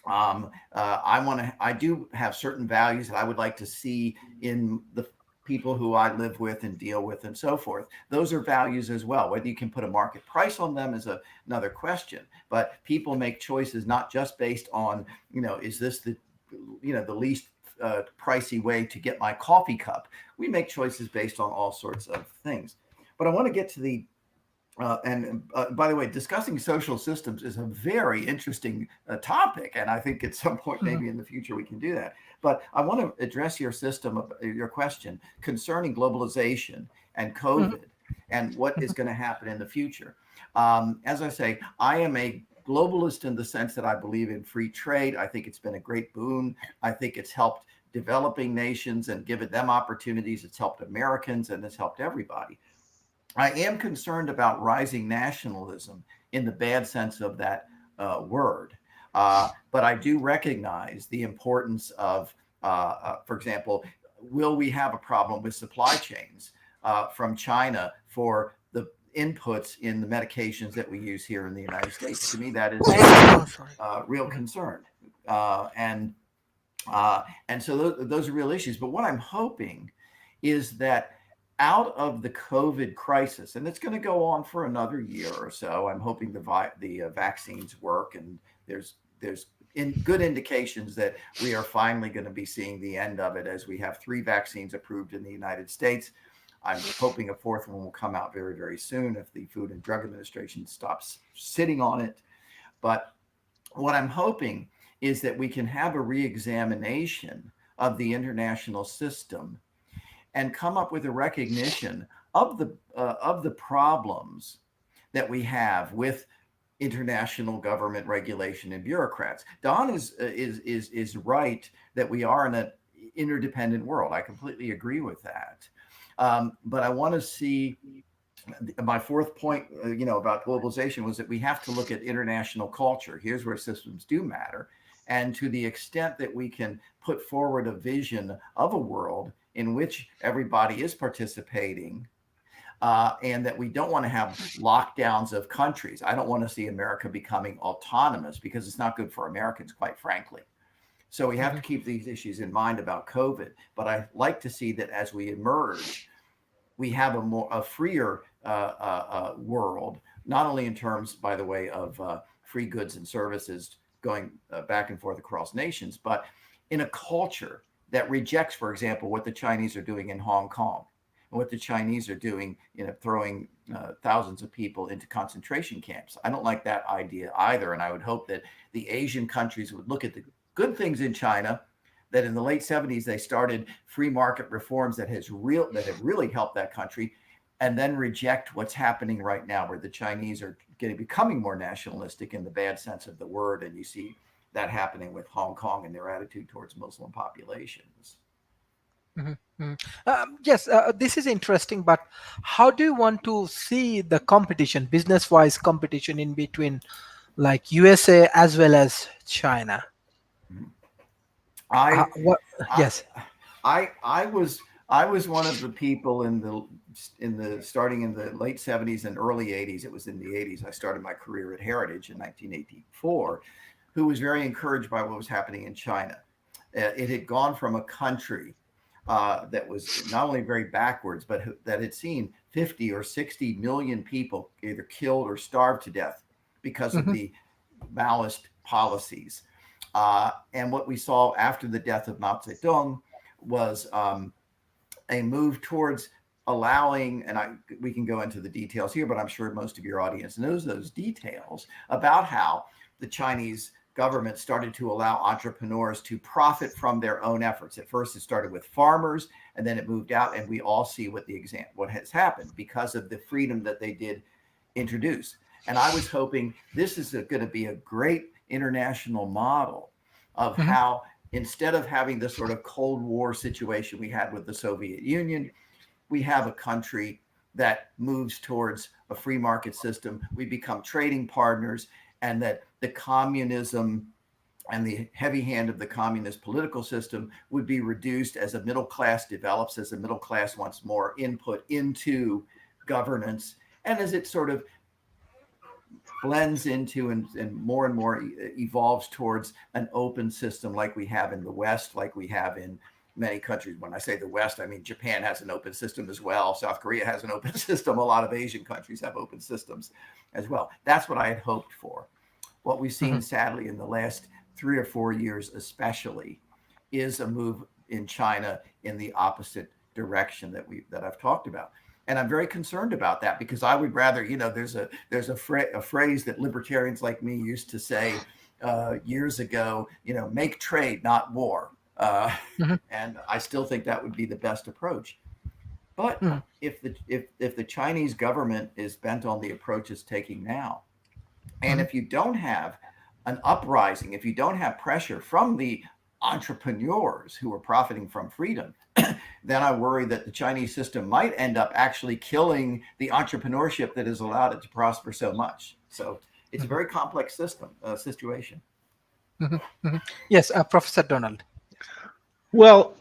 I do have certain values that I would like to see in the people who I live with and deal with and so forth. Those are values as well. Whether you can put a market price on them is another question. But people make choices not just based on, is this the least pricey way to get my coffee cup? We make choices based on all sorts of things. But I want to get to the by the way, discussing social systems is a very interesting topic, and I think at some point, maybe in the future, we can do that. But I want to address your question concerning globalization and COVID and what is going to happen in the future. As I say, I am a globalist in the sense that I believe in free trade. I think it's been a great boon. I think it's helped developing nations and given them opportunities. It's helped Americans and it's helped everybody. I am concerned about rising nationalism in the bad sense of that word. But I do recognize the importance of, for example, will we have a problem with supply chains from China for the inputs in the medications that we use here in the United States? To me, that is a real concern. And so those are real issues. But what I'm hoping is that out of the COVID crisis, and it's going to go on for another year or so, I'm hoping the vaccines work, and there's good indications that we are finally going to be seeing the end of it, as we have 3 vaccines approved in the United States. I'm hoping a 4th one will come out very, very soon if the Food and Drug Administration stops sitting on it. But what I'm hoping is that we can have a reexamination of the international system and come up with a recognition of the problems that we have with international government regulation and bureaucrats. Don is right that we are in an interdependent world. I completely agree with that. But I want to see my fourth point, about globalization was that we have to look at international culture. Here's where systems do matter. And to the extent that we can put forward a vision of a world in which everybody is participating, and that we don't want to have lockdowns of countries. I don't want to see America becoming autonomous because it's not good for Americans, quite frankly. So we have to keep these issues in mind about COVID. But I like to see that as we emerge, we have a freer world, not only in terms, by the way, of free goods and services going back and forth across nations, but in a culture that rejects, for example, what the Chinese are doing in Hong Kong and what the Chinese are doing, throwing thousands of people into concentration camps. I don't like that idea either. And I would hope that the Asian countries would look at the good things in China, that in the late 70s, they started free market reforms that have really helped that country, and then reject what's happening right now, where the Chinese are becoming more nationalistic in the bad sense of the word. And you see that happening with Hong Kong and their attitude towards Muslim populations. Yes, this is interesting, but how do you want to see the competition, business-wise competition in between like USA as well as China? What? Yes. I was one of the people in the starting in the late 70s and early 80s. It was in the 80s. I started my career at Heritage in 1984, who was very encouraged by what was happening in China. It had gone from a country that was not only very backwards, but that had seen 50 or 60 million people either killed or starved to death because of the Maoist policies. And what we saw after the death of Mao Zedong was a move towards allowing, and we can go into the details here, but I'm sure most of your audience knows those details about how the Chinese government started to allow entrepreneurs to profit from their own efforts. At first, it started with farmers, and then it moved out, and we all see what has happened because of the freedom that they did introduce. And I was hoping this is going to be a great international model of how, instead of having this sort of Cold War situation we had with the Soviet Union, we have a country that moves towards a free market system. We become trading partners, and that the communism and the heavy hand of the communist political system would be reduced as a middle class develops, as the middle class wants more input into governance, and as it sort of blends into and more evolves towards an open system like we have in the West, like we have in many countries. When I say the West, I mean Japan has an open system as well. South Korea has an open system. A lot of Asian countries have open systems as well. That's what I had hoped for. What we've seen, sadly, in the last 3 or 4 years especially, is a move in China in the opposite direction that I've talked about. And I'm very concerned about that, because I would rather, there's a phrase that libertarians like me used to say years ago, make trade, not war. And I still think that would be the best approach. But if the Chinese government is bent on the approach it's taking now, and if you don't have an uprising, if you don't have pressure from the entrepreneurs who are profiting from freedom, then I worry that the Chinese system might end up actually killing the entrepreneurship that has allowed it to prosper so much. So it's a very complex situation. Yes, Professor Donald. Well,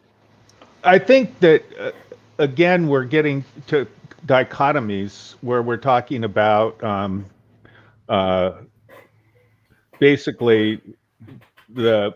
I think that, again, we're getting to dichotomies where we're talking about basically the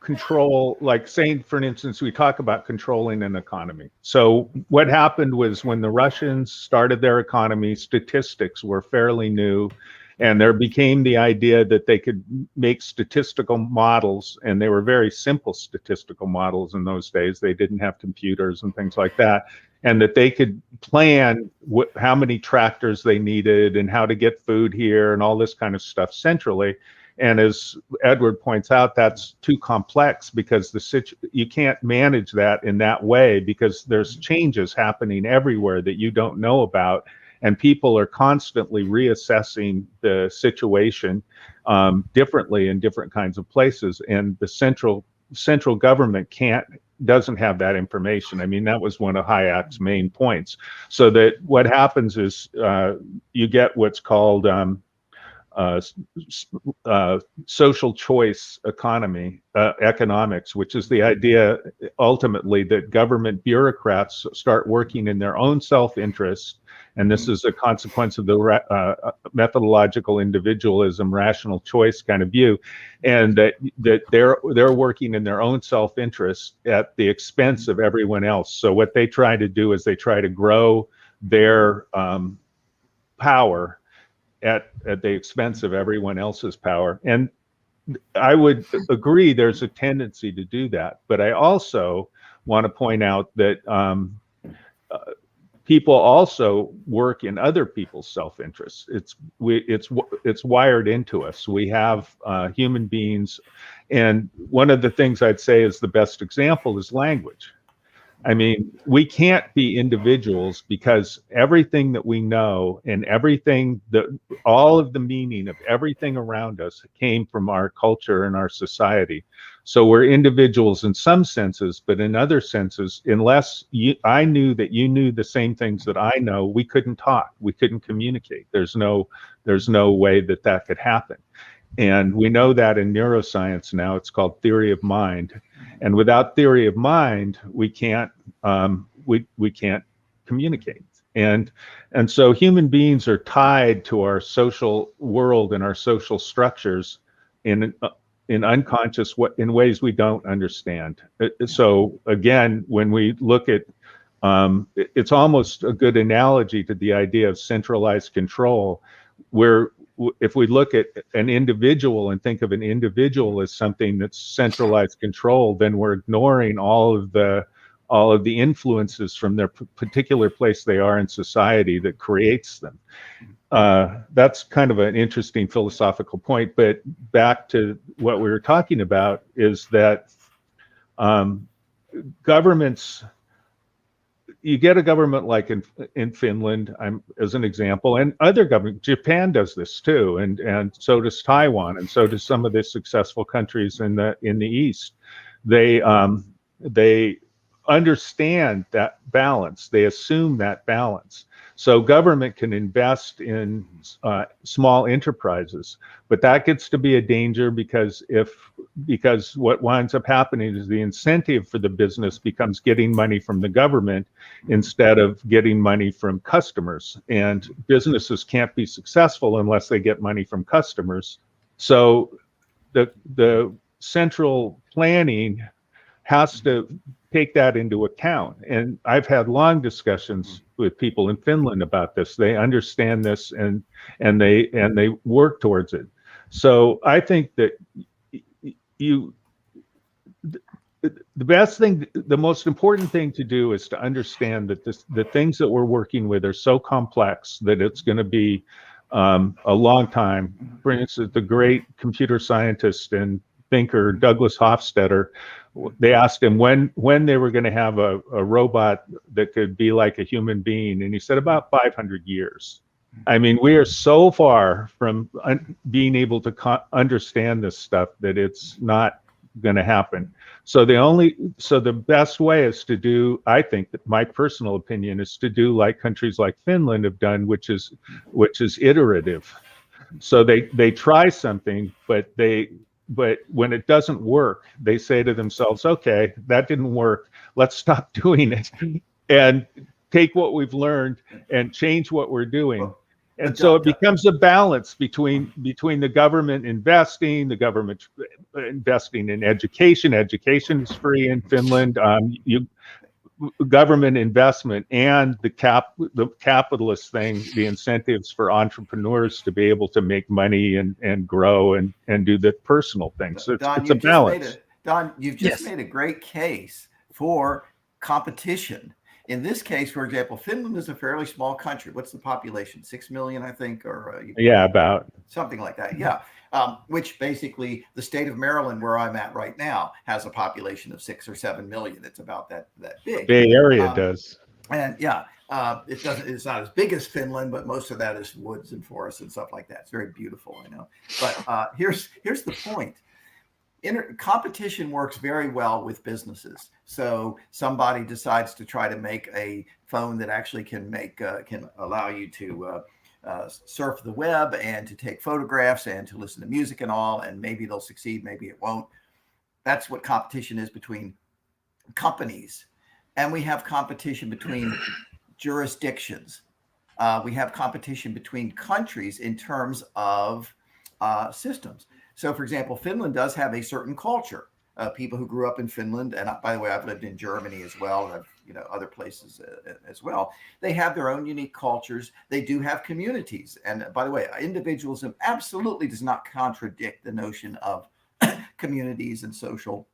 control, like saying, for instance, we talk about controlling an economy. So what happened was, when the Russians started their economy, statistics were fairly new, and there became the idea that they could make statistical models, and they were very simple statistical models in those days. They didn't have computers and things like that, and that they could plan how many tractors they needed and how to get food here and all this kind of stuff centrally. And as Edward points out, that's too complex, because you can't manage that in that way, because there's changes happening everywhere that you don't know about. and people are constantly reassessing the situation differently in different kinds of places, and the central government doesn't have that information. I mean, that was one of Hayek's main points. So that what happens is you get what's called uh, social choice economics, which is the idea ultimately that government bureaucrats start working in their own self-interest. And this is a consequence of the methodological individualism, rational choice kind of view, and that they're working in their own self-interest at the expense of everyone else. So what they try to do is they try to grow their power at the expense of everyone else's power. And I would agree there's a tendency to do that. But I also want to point out that people also work in other people's self-interest. It's wired into us. We have human beings, and one of the things I'd say is the best example is language. I mean, we can't be individuals because everything that we know and all of the meaning of everything around us came from our culture and our society. So we're individuals in some senses, but in other senses, unless I knew that you knew the same things that I know, we couldn't talk, we couldn't communicate. There's no way that could happen. And we know that in neuroscience now. It's called theory of mind. And without theory of mind, we can't communicate. And so human beings are tied to our social world and our social structures in unconscious in ways we don't understand. So again, when we look at it's almost a good analogy to the idea of centralized control, where if we look at an individual and think of an individual as something that's centralized control, then we're ignoring all of the influences from their particular place they are in society that creates them. That's kind of an interesting philosophical point. But back to what we were talking about is that governments. You get a government like in Finland, as an example, and other governments. Japan does this too, and so does Taiwan, and so does some of the successful countries in the East. They understand that balance. They assume that balance. So government can invest in small enterprises, but that gets to be a danger because what winds up happening is the incentive for the business becomes getting money from the government instead of getting money from customers. And businesses can't be successful unless they get money from customers. So the central planning has to take that into account. And I've had long discussions with people in Finland about this. They understand this and they work towards it. So I think that the most important thing to do is to understand that the things that we're working with are so complex that it's going to be a long time. For instance, the great computer scientist and thinker Douglas Hofstadter, they asked him when they were going to have a robot that could be like a human being, and he said about 500 years. I mean, we are so far from being able to understand this stuff that it's not going to happen. So the best way is to do, I think that my personal opinion is to do like countries like Finland have done, which is iterative. So they try something, but when it doesn't work, they say to themselves, okay, that didn't work. Let's stop doing it and take what we've learned and change what we're doing. And so it becomes a balance between the government investing, the government investing in education. Education is free in Finland. Government investment and the capitalist thing, the incentives for entrepreneurs to be able to make money and grow and do the personal things. So it's a balance. Don, you've just made a great case for competition. In this case, for example, Finland is a fairly small country. What's the population? 6 million, I think, or about something like that. Yeah. Which basically the state of Maryland, where I'm at right now, has a population of 6 or 7 million. It's about that big. Bay Area does. And yeah, It's not as big as Finland, but most of that is woods and forests and stuff like that. It's very beautiful, I know. But here's the point. Competition works very well with businesses. So somebody decides to try to make a phone that actually can allow you to surf the web and to take photographs and to listen to music and all, and maybe they'll succeed, maybe it won't. That's what competition is between companies. And we have competition between jurisdictions. We have competition between countries in terms of systems. So, for example, Finland does have a certain culture. People who grew up in Finland, and by the way, I've lived in Germany as well, and I've, other places as well. They have their own unique cultures. They do have communities, and by the way, individualism absolutely does not contradict the notion of communities and social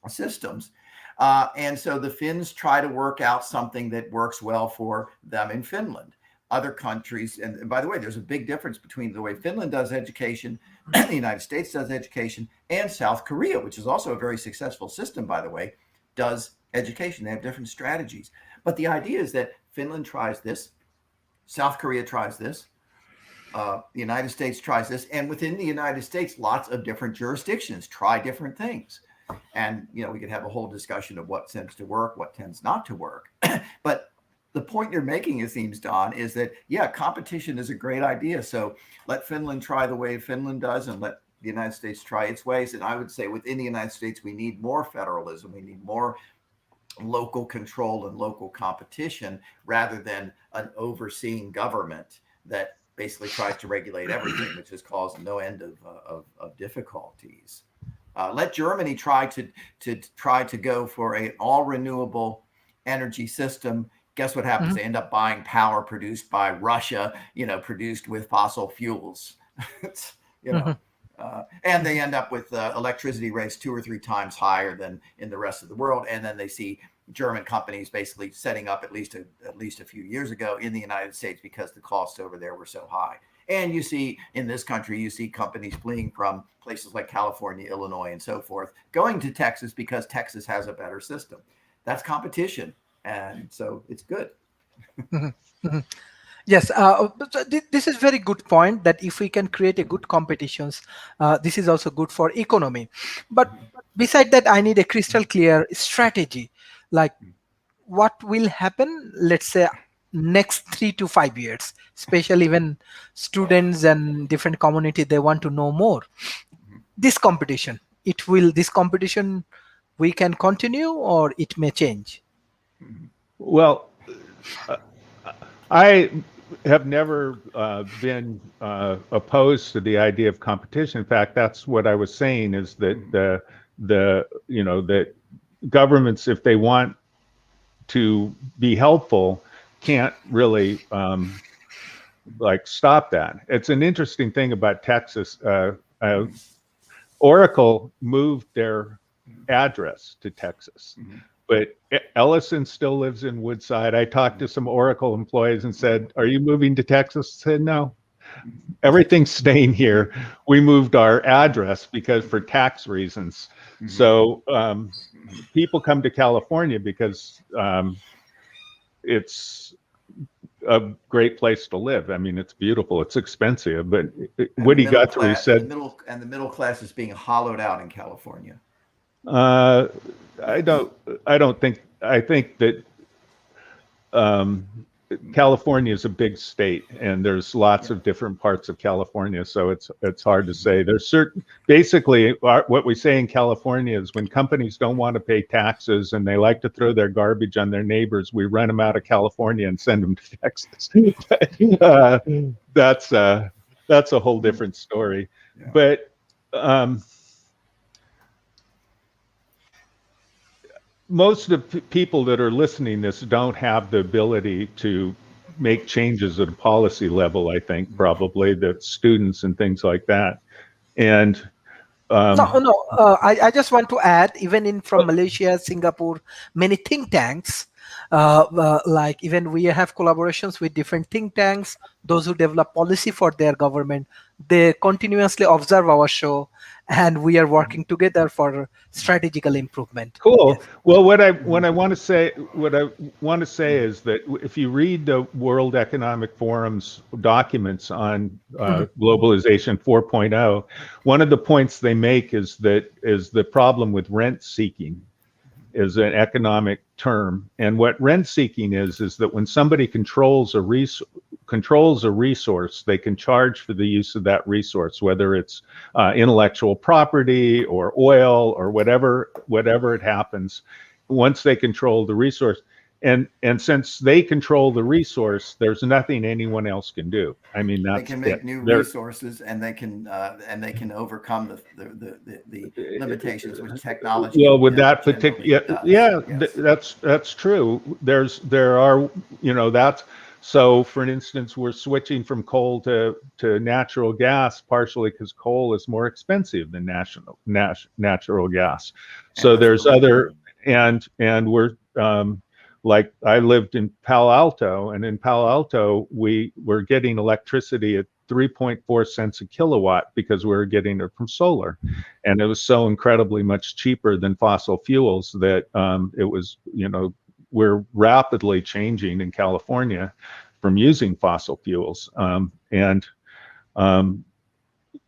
systems. And so the Finns try to work out something that works well for them in Finland. Other countries, and by the way, there's a big difference between the way Finland does education, the United States does education, and South Korea, which is also a very successful system, by the way, does education. They have different strategies. But the idea is that Finland tries this, South Korea tries this, the United States tries this, and within the United States, lots of different jurisdictions try different things. And, we could have a whole discussion of what tends to work, what tends not to work. But the point you're making, it seems, Don, is that, competition is a great idea. So let Finland try the way Finland does and let the United States try its ways. And I would say within the United States, we need more federalism. We need more local control and local competition rather than an overseeing government that basically tries to regulate everything, which has caused no end of difficulties. Let Germany try to go for an all renewable energy system. Guess what happens? They end up buying power produced by Russia, produced with fossil fuels, and they end up with electricity rates 2 or 3 times higher than in the rest of the world. And then they see German companies basically setting up at least a few years ago in the United States because the costs over there were so high. And you see in this country, you see companies fleeing from places like California, Illinois, and so forth, going to Texas because Texas has a better system. That's competition. And so it's good. Yes, this is very good point that if we can create a good competitions, this is also good for economy. But beside that, I need a crystal clear strategy, like what will happen, let's say, next 3 to 5 years, especially when students and different community, they want to know more. This competition, we can continue or it may change. Well, I have never been opposed to the idea of competition. In fact, that's what I was saying, is that that governments, if they want to be helpful, can't really stop that. It's an interesting thing about Texas. Oracle moved their address to Texas. But Ellison still lives in Woodside. I talked to some Oracle employees and said, "Are you moving to Texas?" I said, "No, everything's staying here. We moved our address because for tax reasons." So people come to California because it's a great place to live. I mean, it's beautiful. It's expensive, but Woody Guthrie said, the middle class is being hollowed out in California. I think that California is a big state, and there's lots of different parts of California, so it's hard to say. There's basically what we say in California is when companies don't want to pay taxes and they like to throw their garbage on their neighbors, we run them out of California and send them to Texas. That's a whole different story. But most of the people that are listening to this don't have the ability to make changes at a policy level, I think, probably, the students and things like that. And I just want to add, even from Malaysia, Singapore, many think tanks, Like even we have collaborations with different think tanks, those who develop policy for their government. They continuously observe our show, and we are working together for strategical improvement. Cool. Yes. Well, Mhm. what I want to say is that if you read the World Economic Forum's documents on Mhm. globalization 4.0, one of the points they make is the problem with rent seeking is an economic term. And what rent seeking is that when somebody controls a resource, they can charge for the use of that resource, whether it's intellectual property or oil or whatever it happens. Once they control the resource, and since they control the resource, there's nothing anyone else can do. I mean, They that's can it. make new They're resources, and they can overcome the limitations which technology well with that particular, generally does. Yes. that's true. There are, that's so for instance we're switching from coal to natural gas partially because coal is more expensive than natural gas. And So less there's polluting. other, and we're like I lived in Palo Alto, and in Palo Alto we were getting electricity at 3.4 cents a kilowatt because we were getting it from solar, and it was so incredibly much cheaper than fossil fuels that it was, we're rapidly changing in California from using fossil fuels, and um,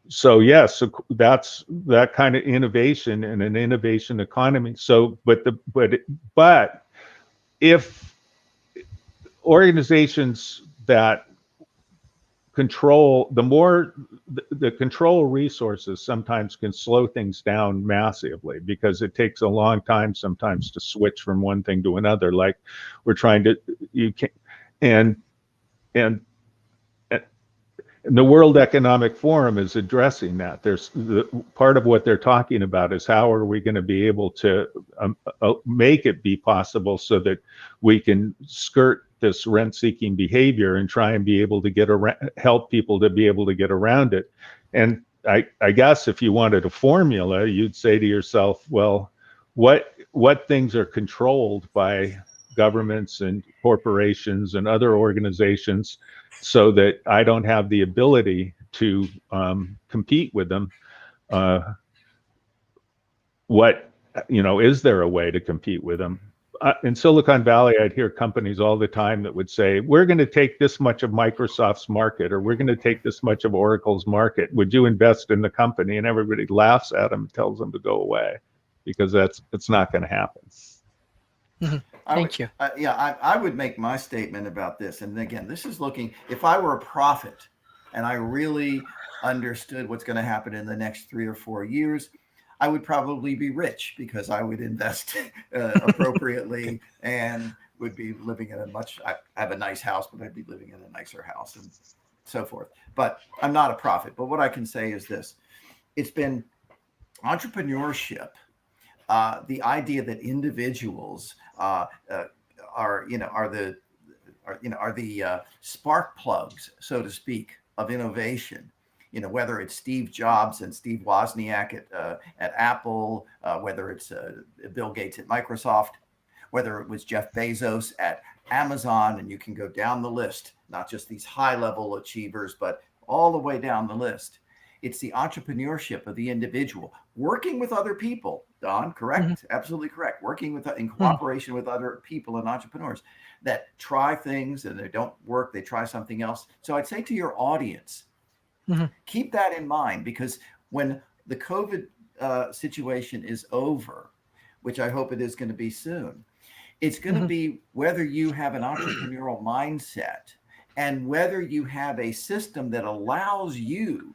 so yes, so that's that kind of innovation and an innovation economy. So but if organizations that control the control resources sometimes can slow things down massively because it takes a long time sometimes to switch from one thing to another, like we're trying to, you can, and and and the World Economic Forum is addressing that. There's part of what they're talking about is how are we going to be able to make it be possible so that we can skirt this rent-seeking behavior and try and be able to help people to be able to get around it. And I guess if you wanted a formula, you'd say to yourself, well, what things are controlled by governments and corporations and other organizations so that I don't have the ability to compete with them. Uh, what, is there a way to compete with them? In Silicon Valley, I'd hear companies all the time that would say, we're going to take this much of Microsoft's market, or we're going to take this much of Oracle's market. Would you invest in the company? And everybody laughs at them and tells them to go away because it's not going to happen. Mhm. I would, Thank you. I would make my statement about this. And again, this is looking, if I were a prophet and I really understood what's going to happen in the next 3 or 4 years, I would probably be rich because I would invest appropriately and would be living in I have a nice house, but I'd be living in a nicer house and so forth. But I'm not a prophet. But what I can say is this: it's been entrepreneurship, the idea that individuals are are the spark plugs, so to speak, of innovation. Whether it's Steve Jobs and Steve Wozniak at Apple, whether it's Bill Gates at Microsoft, whether it was Jeff Bezos at Amazon, and you can go down the list, not just these high level achievers, but all the way down the list. It's the entrepreneurship of the individual working with other people. Don, Mhm. correct? Absolutely correct. Working in Mhm. cooperation with other people and entrepreneurs that try things and they don't work, they try something else. So I'd say to your audience, Mhm. keep that in mind, because when the COVID situation is over, which I hope it is going to be soon, it's going to Mhm. be whether you have an entrepreneurial mindset and whether you have a system that allows you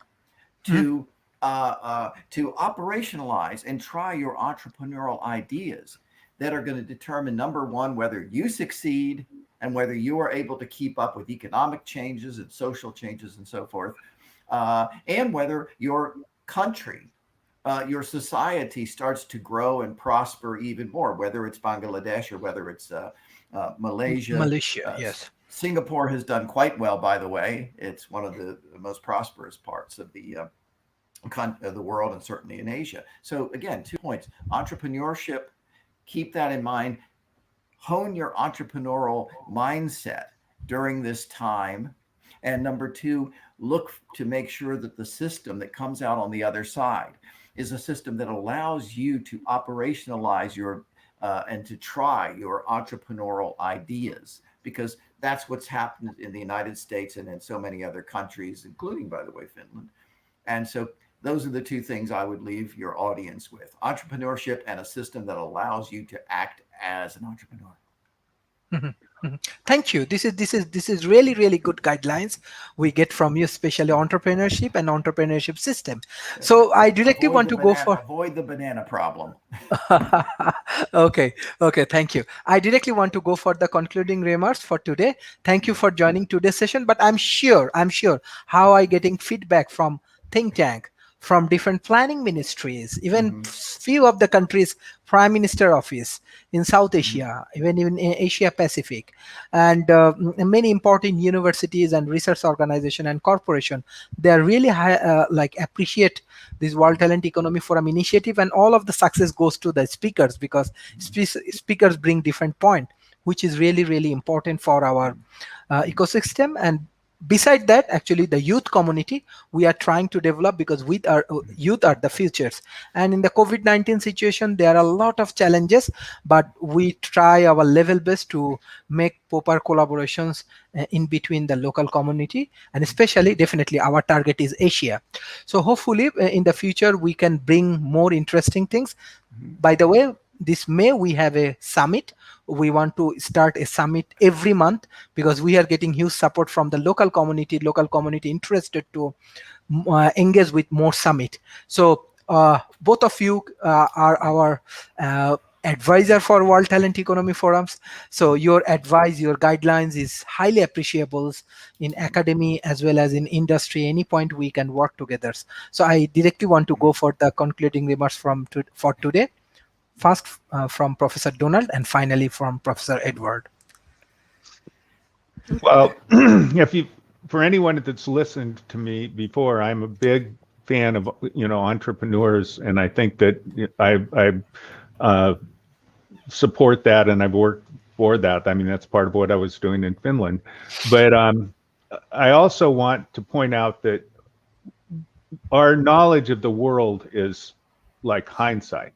Mhm. to operationalize and try your entrepreneurial ideas that are going to determine, number one, whether you succeed and whether you are able to keep up with economic changes and social changes and so forth, and whether your country, your society starts to grow and prosper even more, whether it's Bangladesh or whether it's Malaysia. Malaysia, Uh, yes. Singapore has done quite well, by the way. It's one of the most prosperous parts of the world, and certainly in Asia. So again, 2 points: entrepreneurship. Keep that in mind. hone your entrepreneurial mindset during this time. And number two, look to make sure that the system that comes out on the other side is a system that allows you to operationalize your and to try your entrepreneurial ideas, because that's what's happened in the United States and in so many other countries, including, by the way, Finland. And so those are the two things I would leave your audience with: entrepreneurship and a system that allows you to act as an entrepreneur. Mhm, mhm. Thank you. This is really good guidelines we get from you, especially entrepreneurship and entrepreneurship system. That's right. So I directly want to go for Avoid the banana problem. okay, okay, thank you. I directly want to go for the concluding remarks for today. Thank you for joining today's session. But I'm sure how I getting feedback from think tank, from different planning ministries, even Mm-hmm. few of the countries prime minister office in South Mm-hmm. Asia, even in Asia Pacific, and many important universities and research organization and corporation. They are really like appreciate this World Talent Economy Forum initiative, and all of the success goes to the speakers, because speakers bring different point, which is really important for our ecosystem. And beside that, actually the youth community we are trying to develop, because with our youth are the futures. And in the COVID-19 situation, there are a lot of challenges, but we try our level best to make proper collaborations in between the local community, and especially definitely our target is Asia. So hopefully in the future we can bring more interesting things. By the way, this May we have a summit. We want to start a summit every month, because we are getting huge support from the local community interested to engage with more summit. So both of you are our advisor for World Talent Economy Forums. So your advice, your guidelines is highly appreciable in academy as well as in industry. Any point we can work together. So I directly want to go for the concluding remarks for today. First from Professor Donald, and finally from Professor Edward. Well, if you, for anyone that's listened to me before, I'm a big fan of entrepreneurs, and I think that I support that, and I've worked for that. I mean, that's part of what I was doing in Finland. But I also want to point out that our knowledge of the world is like hindsight.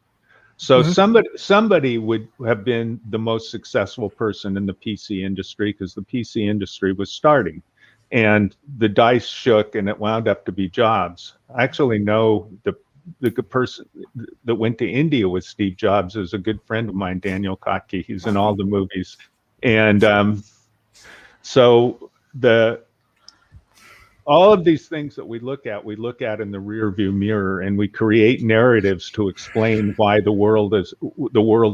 So Mhm. somebody would have been the most successful person in the PC industry because the PC industry was starting, and the dice shook, and it wound up to be Jobs. I actually know the person that went to India with Steve Jobs is a good friend of mine, Daniel Kotke. He's in all the movies, and so the all of these things that we look at in the rear view mirror, and we create narratives to explain why the world's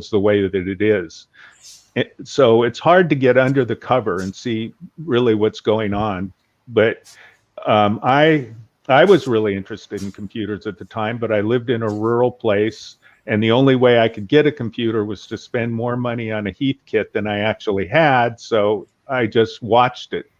the way that it is. So it's hard to get under the cover and see really what's going on. But I was really interested in computers at the time, but I lived in a rural place, and the only way I could get a computer was to spend more money on a Heathkit than I actually had. So I just watched it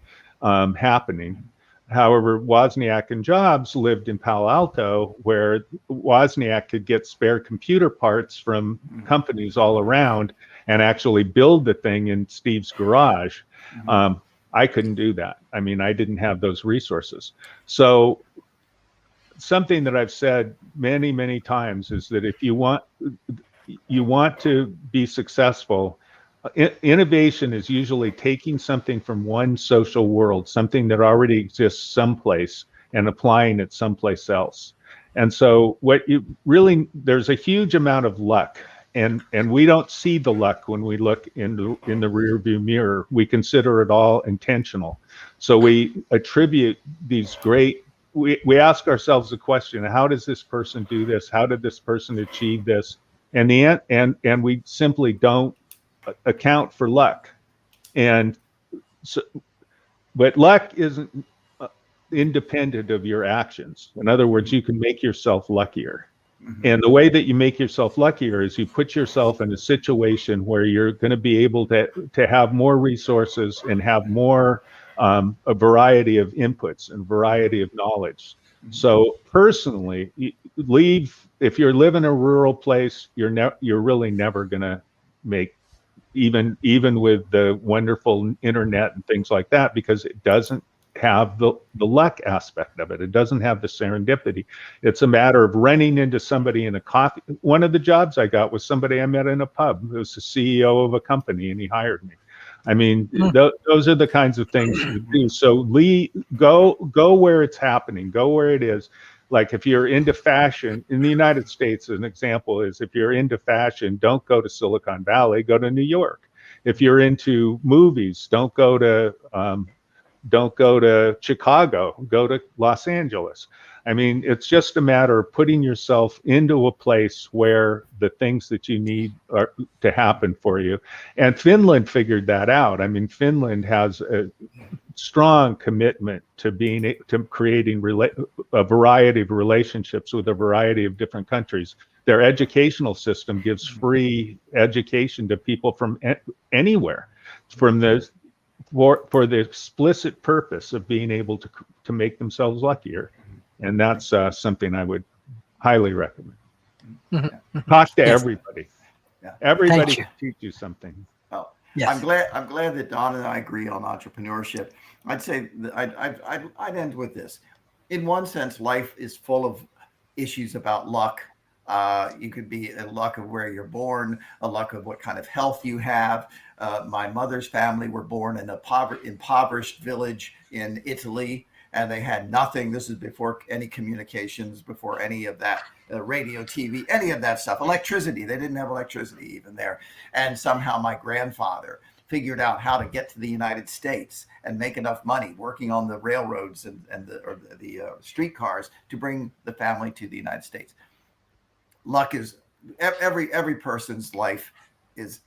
happening. However, Wozniak and Jobs lived in Palo Alto, where Wozniak could get spare computer parts from companies all around and actually build the thing in Steve's garage. I couldn't do that. I mean, I didn't have those resources. So something that I've said many times is that if you want to be successful, innovation is usually taking something from one social world, something that already exists someplace, and applying it someplace else. And so there's a huge amount of luck, and we don't see the luck when we look in the rear view mirror. We consider it all intentional. So we attribute these great, we ask ourselves the question, how does this person do this? How did this person achieve this? And we simply don't account for luck. And so, but luck isn't independent of your actions. In other words, you can make yourself luckier. And the way that you make yourself luckier is you put yourself in a situation where you're going to be able to have more resources and have more a variety of inputs and variety of knowledge. So personally, if you're living in a rural place, you're really never going to make even with the wonderful internet and things like that, because it doesn't have the luck aspect of it. It doesn't have the serendipity. It's a matter of running into somebody in a coffee. One of the jobs I got was somebody I met in a pub. It was the CEO of a company, and he hired me. I mean, those are the kinds of things to do. So Lee, go where it's happening. Go where it is. Like if you're into fashion in the United States, an example is if you're into fashion, don't go to Silicon Valley, go to New York. If you're into movies, don't go to Chicago, go to Los Angeles. I mean, it's just a matter of putting yourself into a place where the things that you need are to happen for you. And Finland figured that out. I mean, Finland has a strong commitment to creating a variety of relationships with a variety of different countries. Their educational system gives free education to people from anywhere, from the for the explicit purpose of being able to make themselves luckier, and that's something I would highly recommend. Talk to everybody. Yeah. Everybody can teach you something. Oh, yes. I'm glad that Don and I agree on entrepreneurship. I'd say that I'd end with this. In one sense, life is full of issues about luck. You could be a luck of where you're born, a luck of what kind of health you have. My mother's family were born in a impoverished village in Italy, and they had nothing. This is before any communications, before any of that, radio, TV, any of that stuff. Electricity, they didn't have electricity even there. And somehow my grandfather figured out how to get to the United States and make enough money working on the railroads and the streetcars to bring the family to the United States. Luck is every person's life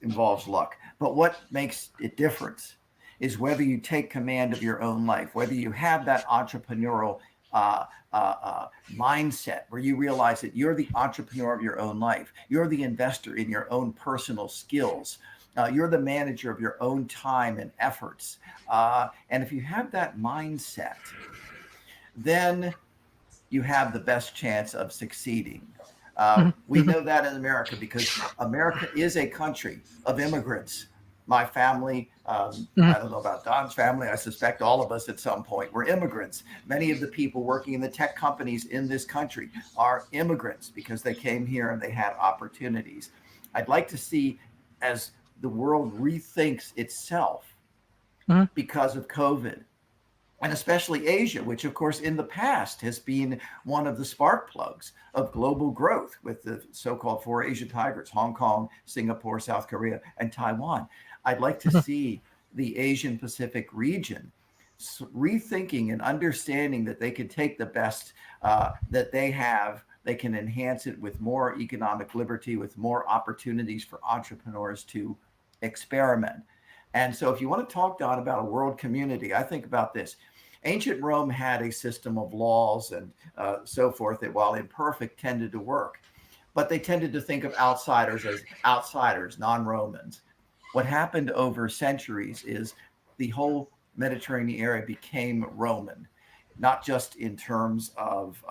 involves luck, but what makes it different is whether you take command of your own life, whether you have that entrepreneurial mindset where you realize that you're the entrepreneur of your own life, you're the investor in your own personal skills, you're the manager of your own time and efforts, and if you have that mindset, then you have the best chance of succeeding. We know that in America because America is a country of immigrants. My family, I don't know about Don's family, I suspect all of us at some point were immigrants. Many of the people working in the tech companies in this country are immigrants because they came here and they had opportunities. I'd like to see, as the world rethinks itself because of COVID, and especially Asia, which of course in the past has been one of the spark plugs of global growth with the so-called four Asian tigers, Hong Kong, Singapore, South Korea, and Taiwan. I'd like to see the Asian Pacific region rethinking and understanding that they can take the best that they have, they can enhance it with more economic liberty, with more opportunities for entrepreneurs to experiment. And so if you want to talk, Don, about a world community, I think about this. Ancient Rome had a system of laws and so forth that, while imperfect, tended to work. But they tended to think of outsiders as outsiders, non-Romans. What happened over centuries is the whole Mediterranean area became Roman, not just in terms of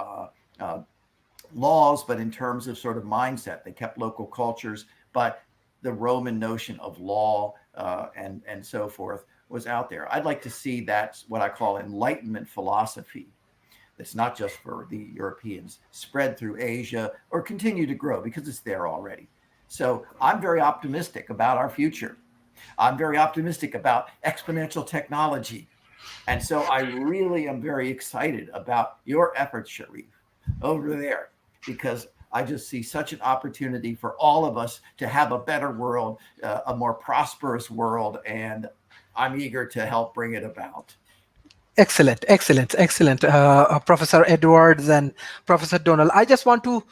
laws, but in terms of sort of mindset. They kept local cultures, but the Roman notion of law and so forth was out there. I'd like to see that's what I call Enlightenment philosophy. That's not just for the Europeans, spread through Asia or continue to grow because it's there already. So I'm very optimistic about our future. I'm very optimistic about exponential technology. And so I really am very excited about your efforts, Sharif, over there, because I just see such an opportunity for all of us to have a better world, a more prosperous world, and I'm eager to help bring it about. Excellent, excellent, excellent, Professor Edwards and Professor Donald. I just want to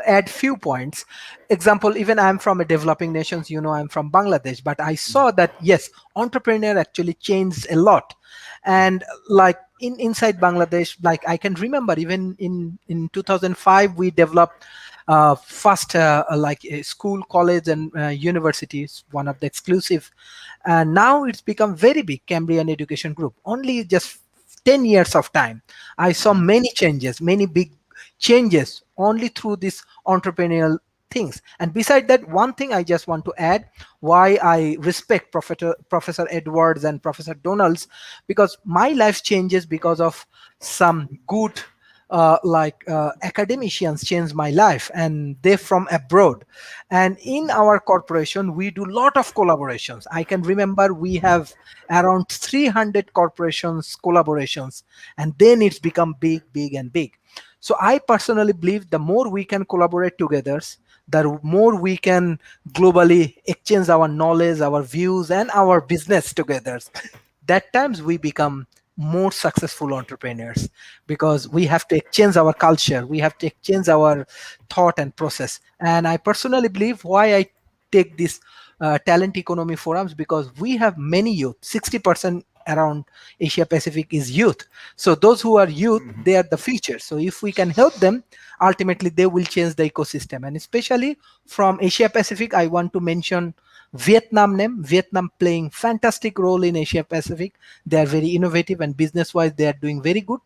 add few points. Example, even I'm from a developing nations, I'm from Bangladesh, but I saw that, yes, entrepreneur actually changed a lot. And like inside Bangladesh, like I can remember even in 2005, we developed first like a school, college, and universities, one of the exclusive. And now it's become very big, Cambrian Education Group. Only just 10 years of time, I saw many changes, many big changes only through this entrepreneurial things. And beside that, one thing I just want to add, why I respect Professor Edwards and Professor Donalds, because my life changes because of some good academicians changed my life, and they from abroad. And in our corporation we do lot of collaborations. I can remember we have around 300 corporations collaborations, and then it's become big, big and big. So I personally believe the more we can collaborate together, the more we can globally exchange our knowledge, our views, and our business together. That times we become more successful entrepreneurs, because we have to exchange our culture, we have to exchange our thought and process. And I personally believe why I take this talent economy forums, because we have many youth. 60% around Asia Pacific is youth. So those who are youth, they are the future. So if we can help them, ultimately they will change the ecosystem. And especially from Asia Pacific, I want to mention Vietnam playing fantastic role in Asia Pacific. They are very innovative, and business wise they are doing very good.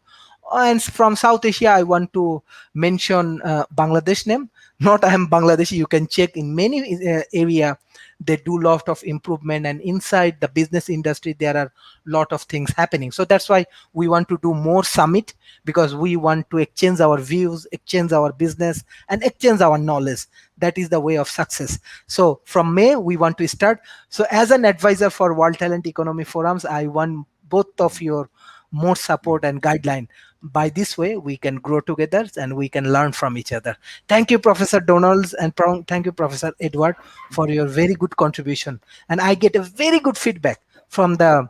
And from South Asia, I want to mention Bangladesh name. Not I am Bangladeshi. You can check in many area they do lot of improvement, and inside the business industry there are lot of things happening. So that's why we want to do more summit, because we want to exchange our views, exchange our business, and exchange our knowledge. That is the way of success. So from May we want to start. So as an advisor for World Talent Economy Forums, I want both of your more support and guideline. By this way we can grow together and we can learn from each other. Thank you, Professor Donalds, and thank you, Professor Edward, for your very good contribution. And I get a very good feedback from the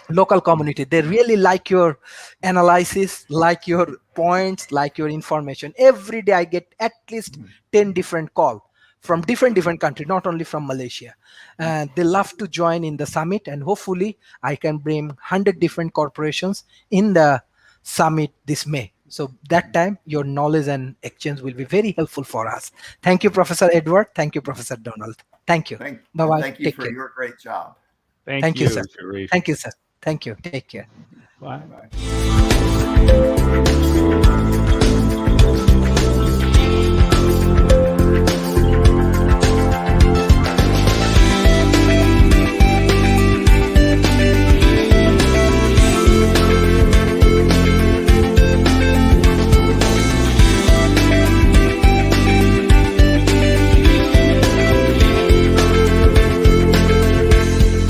local community. They really like your analysis, like your points, like your information. Every day I get at least 10 different calls from different countries, not only from Malaysia. And they love to join in the summit, and hopefully I can bring 100 different corporations in the summit this May. So that time your knowledge and exchange will be very helpful for us. Thank you, Professor Edward. Thank you, Professor Donald. Thank you. Bye bye. Thank you Take for care. your great job. Thank Thank you, you, sir. Sharif. Thank you, sir. Thank you. Take care. Bye. Bye.